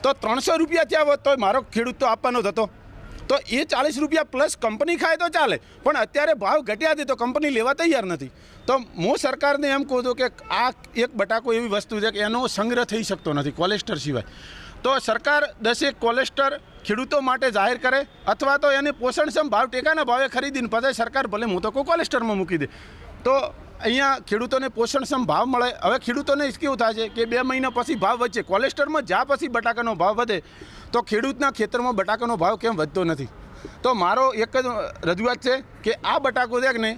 Speaker 8: તો 300 રૂપિયા થયા હોત તો મારો ખેડૂત તો આપવાનો જ હતો. તો એ 40 રૂપિયા પ્લસ કંપની ખાય તો ચાલે, પણ અત્યારે ભાવ ઘટ્યા છે તો કંપની લેવા તૈયાર નથી. તો હું સરકારને એમ કહું છું કે આ એક બટાકો એવી વસ્તુ છે કે એનો સંગ્રહ થઈ શકતો નથી કોલેસ્ટર સિવાય. તો સરકાર 10 કોલેસ્ટર ખેડૂતો માટે જાહેર કરે અથવા તો એને પોષણક્ષમ ભાવ ટેકાના ભાવે ખરીદીને પછી સરકાર ભલે હું તો કોઈ કોલેસ્ટરમાં મૂકી દે તો અહીંયા ખેડૂતોને પોષણક્ષમ ભાવ મળે. હવે ખેડૂતોને કેવું થાય છે કે 2 મહિના પછી ભાવ વધશે, કોલેસ્ટરમાં જ્યાં પછી બટાકાનો ભાવ વધે તો ખેડૂતના ખેતરમાં બટાકાનો ભાવ કેમ વધતો નથી. તો મારો એક જ રજૂઆત છે કે આ બટાકો છે ને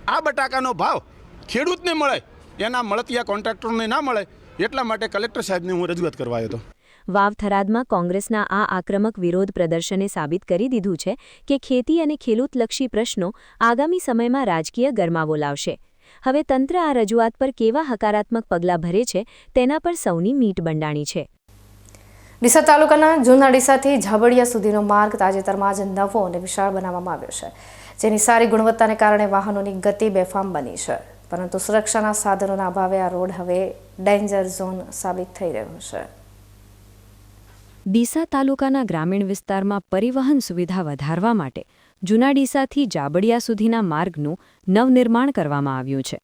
Speaker 8: આ બટાકાનો ભાવ ખેડૂતને મળે, એના મળતિયા કોન્ટ્રાક્ટરને ના મળે, એટલા માટે કલેક્ટર સાહેબને હું રજૂઆત કરવા આવ્યો હતો.
Speaker 2: વાવ થરાદમાં કોંગ્રેસના આ આક્રમક વિરોધ પ્રદર્શને સાબિત કરી દીધું છે કે ખેતી અને ખેડૂતલક્ષી પ્રશ્નો આગામી સમયમાં રાજકીય ગરમાવો લાવશે. હવે તંત્ર આ રજૂઆત પર કેવા હકારાત્મક પગલાં ભરે છે તેના પર સૌની મીટ બંડાણી છે.
Speaker 3: ડીસા તાલુકાના જૂના ડીસાથી ઝાબડિયા સુધીનો માર્ગ તાજેતરમાં જ નવો અને વિશાળ બનાવવામાં આવ્યો છે, જેની સારી ગુણવત્તાને કારણે વાહનોની ગતિ બેફામ બની છે. પરંતુ સુરક્ષાના સાધનોના અભાવે આ રોડ હવે ડેન્જર ઝોન સાબિત થઈ રહ્યો છે.
Speaker 2: ડીસા તાલુકાના ગ્રામીણ વિસ્તારમાં પરિવહન સુવિધા વધારવા માટે જૂના ડીસાથી જાબડિયા સુધીના માર્ગનું નવનિર્માણ કરવામાં આવ્યું છે.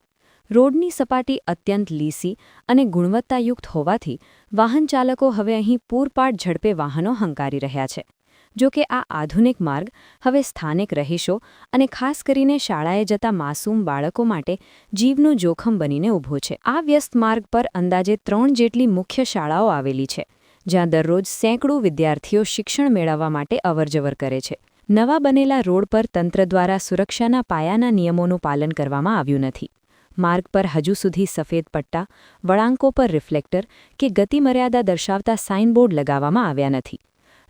Speaker 2: રોડની સપાટી અત્યંત લીસી અને ગુણવત્તાયુક્ત હોવાથી વાહન ચાલકો હવે અહીં પૂરપાટ ઝડપે વાહનો હંકારી રહ્યા છે. જો કે આ આધુનિક માર્ગ હવે સ્થાનિક રહીશો અને ખાસ કરીને શાળાએ જતા માસૂમ બાળકો માટે જીવનું જોખમ બનીને ઊભો છે. આ વ્યસ્ત માર્ગ પર અંદાજે 3 જેટલી મુખ્ય શાળાઓ આવેલી છે, જ્યાં દરરોજ સેંકડો વિદ્યાર્થીઓ શિક્ષણ મેળવવા માટે અવરજવર કરે છે. નવા બનેલા રોડ પર તંત્ર દ્વારા સુરક્ષાના પાયાના નિયમોનું પાલન કરવામાં આવ્યું નથી. માર્ગ પર હજુ સુધી સફેદ પટ્ટા, વળાંકો પર રિફ્લેક્ટર કે ગતિમર્યાદા દર્શાવતા સાઇનબોર્ડ લગાવવામાં આવ્યા નથી.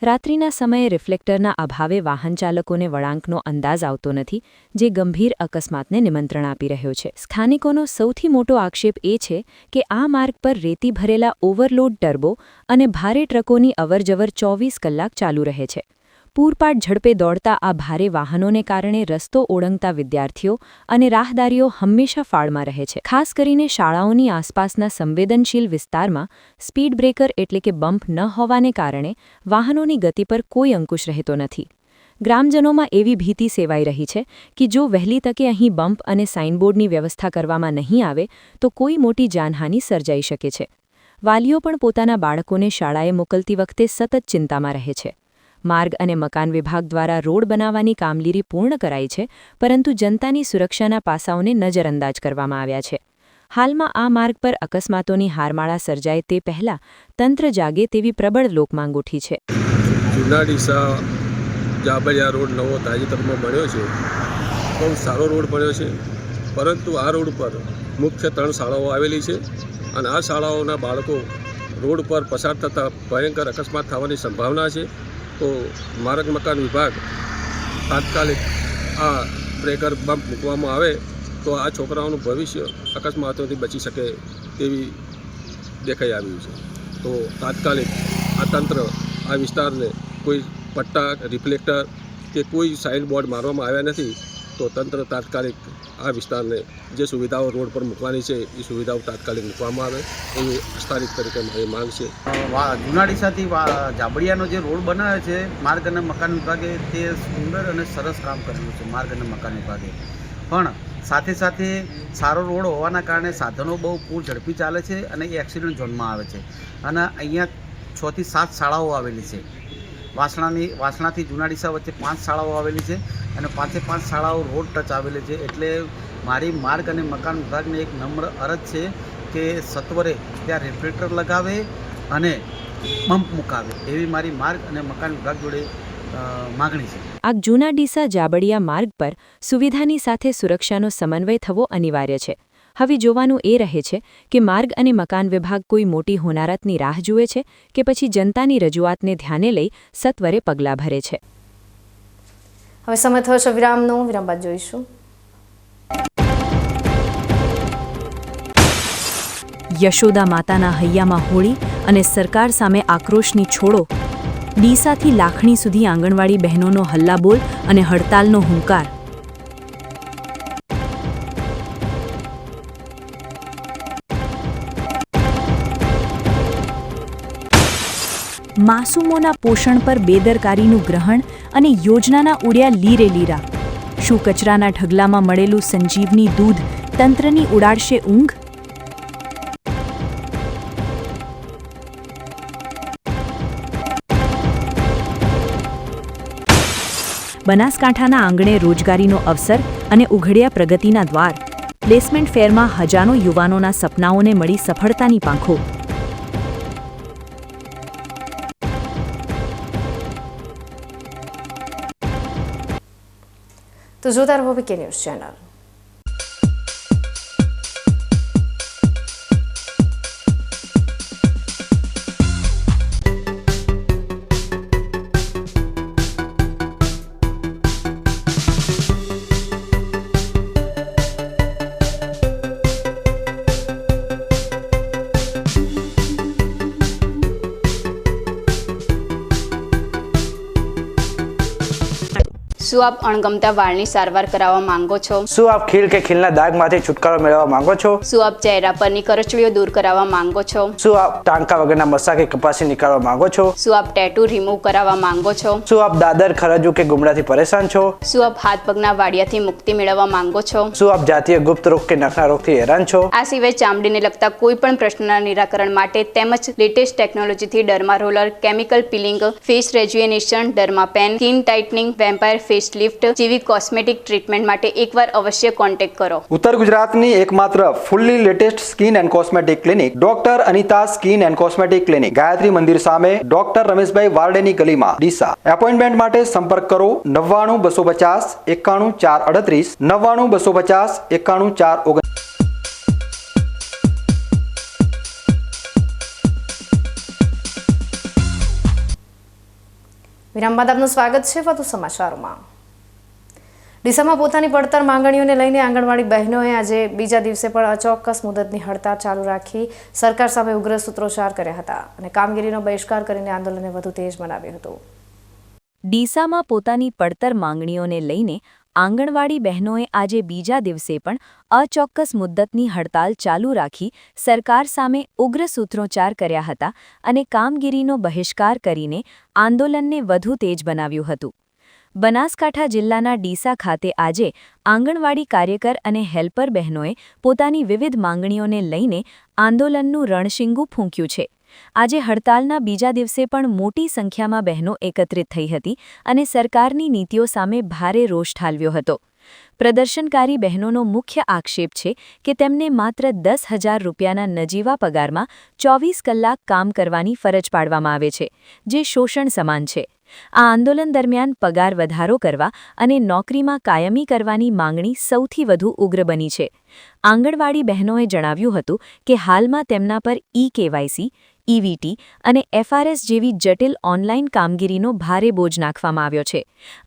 Speaker 2: રાત્રિના સમયે રિફ્લેક્ટરના અભાવે વાહન ચાલકોને વળાંકનો અંદાજ આવતો નથી, જે ગંભીર અકસ્માતને નિમંત્રણ આપી રહ્યો છે. સ્થાનિકોનો સૌથી મોટો આક્ષેપ એ છે કે આ માર્ગ પર રેતી ભરેલા ઓવરલોડ ટર્બો અને ભારે ટ્રકોની અવરજવર 24 કલાક ચાલુ રહે છે. પૂરપાટ ઝડપે દોડતા આ ભારે વાહનોને કારણે રસ્તો ઓળંગતા વિદ્યાર્થીઓ અને રાહદારીઓ હંમેશા ફાળમાં રહે છે. ખાસ કરીને શાળાઓની આસપાસના સંવેદનશીલ વિસ્તારમાં સ્પીડ બ્રેકર એટલે કે બમ્પ ન હોવાને કારણે વાહનોની ગતિ પર કોઈ અંકુશ રહેતો નથી. ગ્રામજનોમાં એવી ભીતિ સેવાઈ રહી છે કે જો વહેલી તકે અહીં બમ્પ અને સાઇનબોર્ડની વ્યવસ્થા કરવામાં નહીં આવે તો કોઈ મોટી જાનહાનિ સર્જાઈ શકે છે. વાલીઓ પણ પોતાના બાળકોને શાળાએ મોકલતી વખતે સતત ચિંતામાં રહે છે. માર્ગ અને મકાન વિભાગ દ્વારા રોડ બનાવવાની કામગીરી પૂર્ણ કરાઈ છે, પરંતુ જનતાની સુરક્ષાના પાસાઓને નજરઅંદાજ કરવામાં આવ્યા છે. હાલમાં આ માર્ગ પર અકસ્માતોની હારમાળા સર્જાય તે પહેલાં તંત્ર જાગે તેવી પ્રબળ લોકમાંગ ઉઠી છે.
Speaker 9: જૂના ડીસા જાબડિયા રોડ નવો તાજેતરમાં બન્યો છે. બહુ સારો રોડ બન્યો છે, પરંતુ આ રોડ પર મુખ્ય 3 શાળાઓ આવેલી છે અને આ શાળાઓના બાળકો રોડ પર પસાર થતાં ભયંકર અકસ્માત થવાની સંભાવના છે. તો માર્ગ મકાન વિભાગ તાત્કાલિક આ બ્રેકર બમ્પ મૂકવામાં આવે તો આ છોકરાઓનું ભવિષ્ય અકસ્માતોથી બચી શકે તેવી દેખાઈ આવ્યું છે. તો તાત્કાલિક આ તંત્ર આ વિસ્તારને કોઈ પટ્ટા, રિફ્લેક્ટર કે કોઈ સાઇન બોર્ડ મારવામાં આવ્યા નથી, તો તંત્ર તાત્કાલિક આ વિસ્તારને જે સુવિધાઓ રોડ પર મૂકવાની છે એ સુવિધાઓ તાત્કાલિક મૂકવામાં આવે એવી સ્થાનિક તરીકે મારી માંગ છે.
Speaker 10: જૂના ડીસાથી જાબડિયાનો જે રોડ બનાવ્યો છે માર્ગ અને મકાન વિભાગે, તે સુંદર અને સરસ કામ કરેલું છે માર્ગ અને મકાન વિભાગે. પણ સાથે સાથે સારો રોડ હોવાના કારણે સાધનો બહુ પૂર ઝડપી ચાલે છે અને એ એક્સિડન્ટ ઝોનમાં આવે છે. અને અહીંયા 6 થી 7 શાળાઓ આવેલી છે. વાસણાથી જૂના ડીસા વચ્ચે 5 શાળાઓ આવેલી છે અને 5 શાળાઓ રોડ ટચ આવેલી છે. એટલે મારી માર્ગ અને મકાન વિભાગને એક નમ્ર અરજ છે કે સત્વરે ત્યાં રિફ્લેક્ટર લગાવે અને બમ્પ મુકાવે એવી મારી માર્ગ અને મકાન વિભાગ જોડે માગણી છે.
Speaker 2: આ જૂના ડીસા જાબડિયા માર્ગ પર સુવિધાની સાથે સુરક્ષાનો સમન્વય થવો અનિવાર્ય છે. હવે જોવાનું એ રહે છે કે માર્ગ અને મકાન વિભાગ કોઈ મોટી હોનારતની રાહ જુએ છે કે પછી જનતાની રજૂઆતને ધ્યાને લઈ સત્વરે પગલાં ભરે છે.
Speaker 3: હવે સમય થયો છે વિરામનો. વિરામ બાદ જોઈશું.
Speaker 2: યશોદા માતાના હૈયામાં હોળી અને સરકાર સામે આક્રોશની છોડો. ડીસાથી લાખણી સુધી આંગણવાડી બહેનોનો હલ્લાબોલ અને હડતાલનો હુંકાર. માસૂમોના પોષણ પર બેદરકારીનું ગ્રહણ અને યોજનાના ઉડ્યા લીરે લીરા. શું કચરાના ઢગલામાં મળેલું સંજીવની દૂધ તંત્રની ઉડાડશે ઊંઘ? બનાસકાંઠાના આંગણે રોજગારીનો અવસર અને ઉઘડ્યા પ્રગતિના દ્વાર. પ્લેસમેન્ટ ફેરમાં હજારો યુવાનોના સપનાઓને મળી સફળતાની પાંખો.
Speaker 3: તો જોતા રહો વીકે ન્યૂઝ ચેનલ.
Speaker 11: શું આપ અણગમતા વાળની સારવાર કરાવવા માંગો છો?
Speaker 4: શું આપ ખીલ કે ખીલના દાગમાંથી છુટકારો મેળવવા માંગો છો?
Speaker 11: શું આપ ચહેરા પરની કરચલીઓ દૂર કરાવવા માંગો છો?
Speaker 4: શું આપ ટાંકા વગરના મસા કે કપાસી નીકાળવા માંગો છો?
Speaker 11: શું આપ ટેટુ રિમૂવ કરાવવા માંગો છો?
Speaker 4: શું આપ દાદર ખરજુ કે ગુમડાથી પરેશાન છો?
Speaker 11: શું આપ હાથ પગના વાડિયાથી મુક્તિ મેળવવા માંગો છો?
Speaker 4: શું આપ જાતીય ગુપ્ત રોગ કે નખના રોગથી હેરાન છો?
Speaker 11: આ સિવાય ચામડીને લગતા કોઈ પણ પ્રશ્નના નિરાકરણ માટે તેમજ લેટેસ્ટ ટેકનોલોજીથી derma roller, chemical peeling, face rejuvenation, derma pen, skin tightening, vampire face lift જેવી કોસ્મેટિક ટ્રીટમેન્ટ માટે એકવાર અવશ્ય કોન્ટેક્ટ કરો.
Speaker 1: ઉત્તર ગુજરાતની એકમાત્ર fully latest skin and cosmetic clinic doctor Anita skin and cosmetic clinic, Gayatri Mandir સામે, ડોક્ટર રમેશભાઈ વારડેની ગલીમાં, ડીસા. એપોઇન્ટમેન્ટ માટે સંપર્ક કરો 99 250 91 438 99 250 91 439.
Speaker 3: વિરામ બાદ આપનું સ્વાગત છે વધુ સમાચારોમાં. ડીસામાં પોતાની પડતર માંગણીઓને લઈને આંગણવાડી બહેનોએ આજે બીજા દિવસે પણ અચોક્કસ મુદતની હડતાળ ચાલુ રાખી સરકાર સામે ઉગ્ર સૂત્રોચ્ચાર કર્યા હતા અને કામગીરીનો બહિષ્કાર કરીને આંદોલનને વધુ તેજ બનાવ્યું હતું.
Speaker 2: ડીસામાં પોતાની પડતર માંગણીઓને લઈને આંગણવાડી બહેનોએ આજે બીજા દિવસે પણ અચોક્કસ મુદ્દતની હડતાલ ચાલુ રાખી સરકાર સામે ઉગ્ર સૂત્રોચ્ચાર કર્યા હતા અને કામગીરીનો બહિષ્કાર કરીને આંદોલનને વધુ તેજ બનાવ્યું હતું. બનાસકાંઠા જિલ્લાના ડીસા ખાતે આજે આંગણવાડી કાર્યકર અને હેલ્પર બહેનોએ પોતાની વિવિધ માંગણીઓને લઈને આંદોલનનું રણશીંગું ફૂંક્યું છે. આજે હડતાલના બીજા દિવસે પણ મોટી સંખ્યામાં બહેનો એકત્રિત થઈ હતી અને સરકારની નીતિઓ સામે ભારે રોષ ઠાલવ્યો હતો. પ્રદર્શનકારી બહેનોનો મુખ્ય આક્ષેપ છે કે તેમને માત્ર 10,000 રૂપિયાના નજીવા પગારમાં 24 કલાક કામ કરવાની ફરજ પાડવામાં આવે છે, જે શોષણ સમાન છે. આ આંદોલન દરમિયાન પગાર વધારો કરવા અને નોકરીમાં કાયમી કરવાની માંગણી સૌથી વધુ ઉગ્ર બની છે. આંગણવાડી બહેનોએ જણાવ્યું હતું કે હાલમાં તેમના પર ઈ-કેવાયસી, ઈવીટી અને એફઆરએસ જેવી જટિલ ઓનલાઈન કામગીરીનો ભારે બોજ નાખવામાં આવ્યો છે.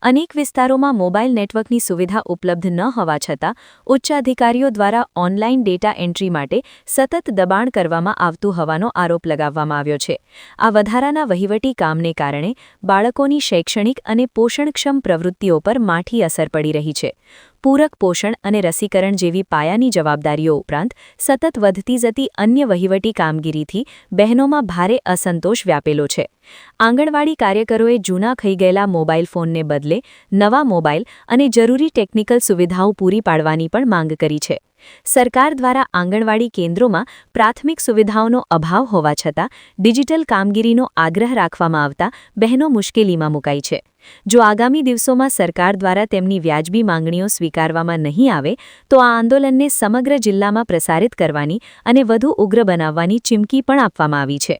Speaker 2: અનેક વિસ્તારોમાં મોબાઈલ નેટવર્કની સુવિધા ઉપલબ્ધ ન હોવા છતાં ઉચ્ચ અધિકારીઓ દ્વારા ઓનલાઈન ડેટા એન્ટ્રી માટે સતત દબાણ કરવામાં આવતું હોવાનો આરોપ લગાવવામાં આવ્યો છે. આ વધારાના વહીવટી કામને કારણે બાળકોની શૈક્ષણિક અને પોષણક્ષમ પ્રવૃત્તિઓ પર માઠી અસર પડી રહી છે. પૂરક પોષણ અને રસીકરણ જેવી પાયાની જવાબદારીઓ ઉપરાંત સતત વધતી જતી અન્ય વહીવટી કામગીરીથી બહેનોમાં ભારે અસંતોષ વ્યાપેલો છે. આંગણવાડી કાર્યકરોએ જૂના થઈ ગયેલા મોબાઈલ ફોનને બદલે નવા મોબાઈલ અને જરૂરી ટેકનિકલ સુવિધાઓ પૂરી પાડવાની પણ માંગ કરી છે. સરકાર દ્વારા આંગણવાડી કેન્દ્રોમાં પ્રાથમિક સુવિધાઓનો અભાવ હોવા છતાં ડિજિટલ કામગીરીનો આગ્રહ રાખવામાં આવતા બહેનો મુશ્કેલીમાં મુકાઈ છે. જો આગામી દિવસોમાં સરકાર દ્વારા તેમની વ્યાજબી માંગણીઓ સ્વીકારવામાં નહીં આવે તો આ આંદોલનને સમગ્ર જિલ્લામાં પ્રસારિત કરવાની અને વધુ ઉગ્ર બનાવવાની ચીમકી પણ આપવામાં આવી છે.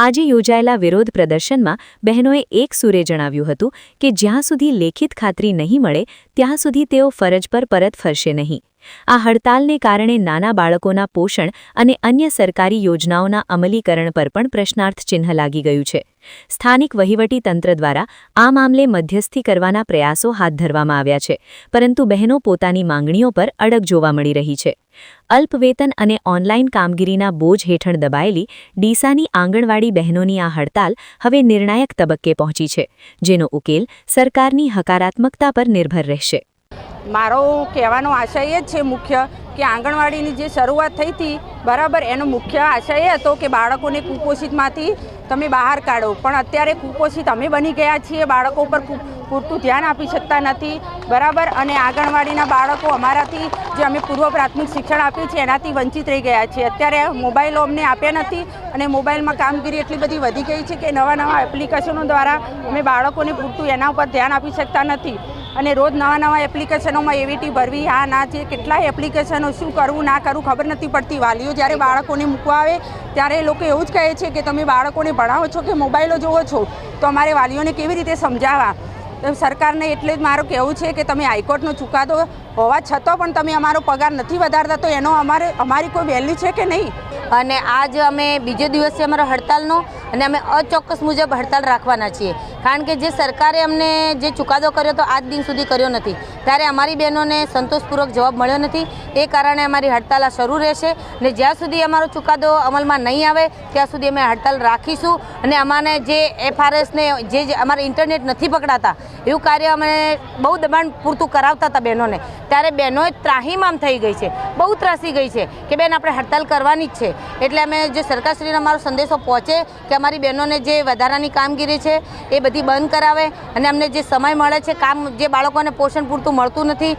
Speaker 2: આજે યોજાયેલા વિરોધ પ્રદર્શનમાં બહેનોએ એક સૂરે જણાવ્યું હતું કે જ્યાં સુધી લેખિત ખાતરી નહીં મળે ત્યાં સુધી તેઓ ફરજ પર પરત ફરશે નહીં. આ હડતાલને કારણે નાના બાળકોના પોષણ અને અન્ય સરકારી યોજનાઓના અમલીકરણ પર પણ પ્રશ્નાર્થ ચિહ્ન લાગી ગયું છે. સ્થાનિક વહીવટી તંત્ર દ્વારા આ મામલે મધ્યસ્થી કરવાના પ્રયાસો હાથ ધરવામાં આવ્યા છે, પરંતુ બહેનો પોતાની માંગણીઓ પર અડગ જોવા મળી રહી છે. અલ્પ વેતન અને ઓનલાઈન કામગીરીના બોજ હેઠળ દબાયેલી ડીસાની આંગણવાડી બહેનોની આ હડતાલ હવે નિર્ણાયક તબક્કે પહોંચી છે, જેનો ઉકેલ સરકારની હકારાત્મકતા પર નિર્ભર રહેશે.
Speaker 12: મારો કહેવાનો આશય એ જ છે મુખ્ય કે આંગણવાડીની જે શરૂઆત થઈ હતી બરાબર, એનો મુખ્ય આશય એ હતો કે બાળકોને કુપોષિતમાંથી તમે બહાર કાઢો, પણ અત્યારે કુપોષિત અમે બની ગયા છીએ, બાળકો ઉપર પૂરતું ધ્યાન આપી શકતા નથી બરાબર, અને આંગણવાડીના બાળકો અમારાથી જે અમે પૂર્વ પ્રાથમિક શિક્ષણ આપ્યું છે એનાથી વંચિત રહી ગયા છે. અત્યારે મોબાઈલો અમને આપ્યા નથી અને મોબાઈલમાં કામગીરી એટલી બધી વધી ગઈ છે કે નવા એપ્લિકેશનો દ્વારા અમે બાળકોને પૂરતું એના ઉપર ધ્યાન આપી શકતા નથી અને રોજ નવા એપ્લિકેશનોમાં એવીટી ભરવી, આ ના જે કેટલાય એપ્લિકેશનો શું કરવું ના કરવું ખબર નથી પડતી. વાલીઓ જ્યારે બાળકોને મૂકવા આવે ત્યારે એ લોકો એવું જ કહે છે કે તમે બાળકોને ભણાવો છો કે મોબાઈલો જોવો છો, તો અમારે વાલીઓને કેવી રીતે સમજાવવા. સરકારને એટલે જ મારું કહેવું છે કે તમે હાઈકોર્ટનો ચુકાદો હોવા છતાં પણ તમે અમારો પગાર નથી વધારતા તો એનો અમારી કોઈ વેલ્યુ છે કે નહીં?
Speaker 13: અને આજ અમે બીજો દિવસ છે અમારો હડતાલનો અને અમે અચોક્કસ મુજબ હડતાલ રાખવાના છીએ, કારણ કે જે સરકારે અમને જે ચુકાદો કર્યો તો આજ દિન સુધી કર્યો નથી, ત્યારે અમારી બહેનોને સંતોષપૂર્વક જવાબ મળ્યો નથી. એ કારણે અમારી હડતાલ આ શરૂ રહેશે અને જ્યાં સુધી અમારો ચુકાદો અમલમાં નહીં આવે ત્યાં સુધી અમે હડતાલ રાખીશું. અને અમારે જે FRSને જે અમારે ઇન્ટરનેટ નથી પકડાતા એવું કાર્ય અમે બહુ દબાણ પૂરતું કરાવતા હતા બહેનોને, ત્યારે બહેનોએ ત્રાહીમામ થઈ ગઈ છે, બહુ ત્રાસી ગઈ છે કે બેન આપણે હડતાલ કરવાની જ છે. એટલે અમે જે સરકારશ્રીને અમારો સંદેશો પહોંચે કે અમારી બહેનોને જે વધારાની કામગીરી છે એ બધી બંધ કરાવે અને અમને જે સમય મળે છે કામ જે બાળકોને પોષણ પૂરતું મળતું નથી.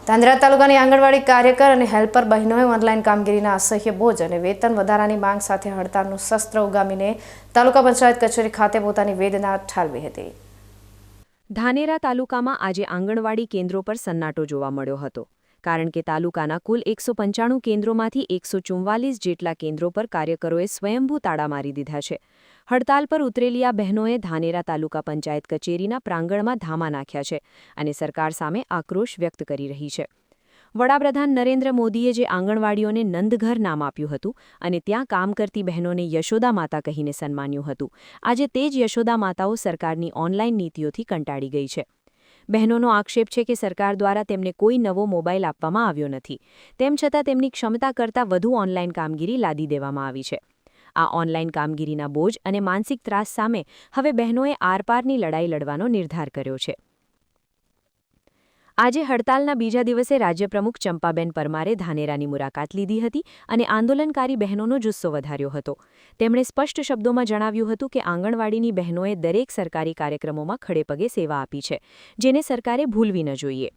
Speaker 3: ધાંધ્રા તાલુકાની આંગણવાડી કાર્યકર અને હેલ્પર બહેનોએ ઓનલાઈન કામગીરીના અસહ્ય બોજ અને વેતન વધારાની માંગ સાથે હડતાલનું શસ્ત્ર ઉગામીને તાલુકા પંચાયત કચેરી ખાતે પોતાની વેદના ઠાલવી હતી.
Speaker 2: ધાનેરા તાલુકામાં આજે આંગણવાડી કેન્દ્રો પર સન્નાટો જોવા મળ્યો હતો, કારણ કે તાલુકાના કુલ 195 કેન્દ્રોમાંથી 144 જેટલા કેન્દ્રો પર કાર્યકરોએ સ્વયંભૂ તાળા મારી દીધા છે. હડતાલ પર ઉતરેલી આ બહેનોએ ધાનેરા તાલુકા પંચાયત કચેરીના પ્રાંગણમાં ધામા નાખ્યા છે અને સરકાર સામે આક્રોશ વ્યક્ત કરી રહી છે. વડાપ્રધાન નરેન્દ્ર મોદીએ જે આંગણવાડીઓને નંદઘર નામ આપ્યું હતું અને ત્યાં કામ કરતી બહેનોને યશોદા માતા કહીને સન્માન્યું હતું, આજે તે જ યશોદા માતાઓ સરકારની ઓનલાઈન નીતિઓથી કંટાળી ગઈ છે. બહેનોનો આક્ષેપ છે કે સરકાર દ્વારા તેમને કોઈ નવો મોબાઈલ આપવામાં આવ્યો નથી, તેમ છતાં તેમની ક્ષમતા કરતાં વધુ ઓનલાઈન કામગીરી લાદી દેવામાં આવી છે. આ ઓનલાઈન કામગીરીના બોજ અને માનસિક ત્રાસ સામે હવે બહેનોએ આરપારની લડાઈ લડવાનો નિર્ધાર કર્યો છે. આજે હડતાલના બીજા દિવસે રાજ્ય પ્રમુખ ચંપાબેન પરમારે ધાનેરાની મુલાકાત લીધી હતી અને આંદોલનકારી બહેનોનો જુસ્સો વધાર્યો હતો. તેમણે સ્પષ્ટ શબ્દોમાં જણાવ્યું હતું કે આંગણવાડીની બહેનોએ દરેક સરકારી કાર્યક્રમોમાં ખડેપગે સેવા આપી છે, જેને સરકારે ભૂલવી ન જોઈએ.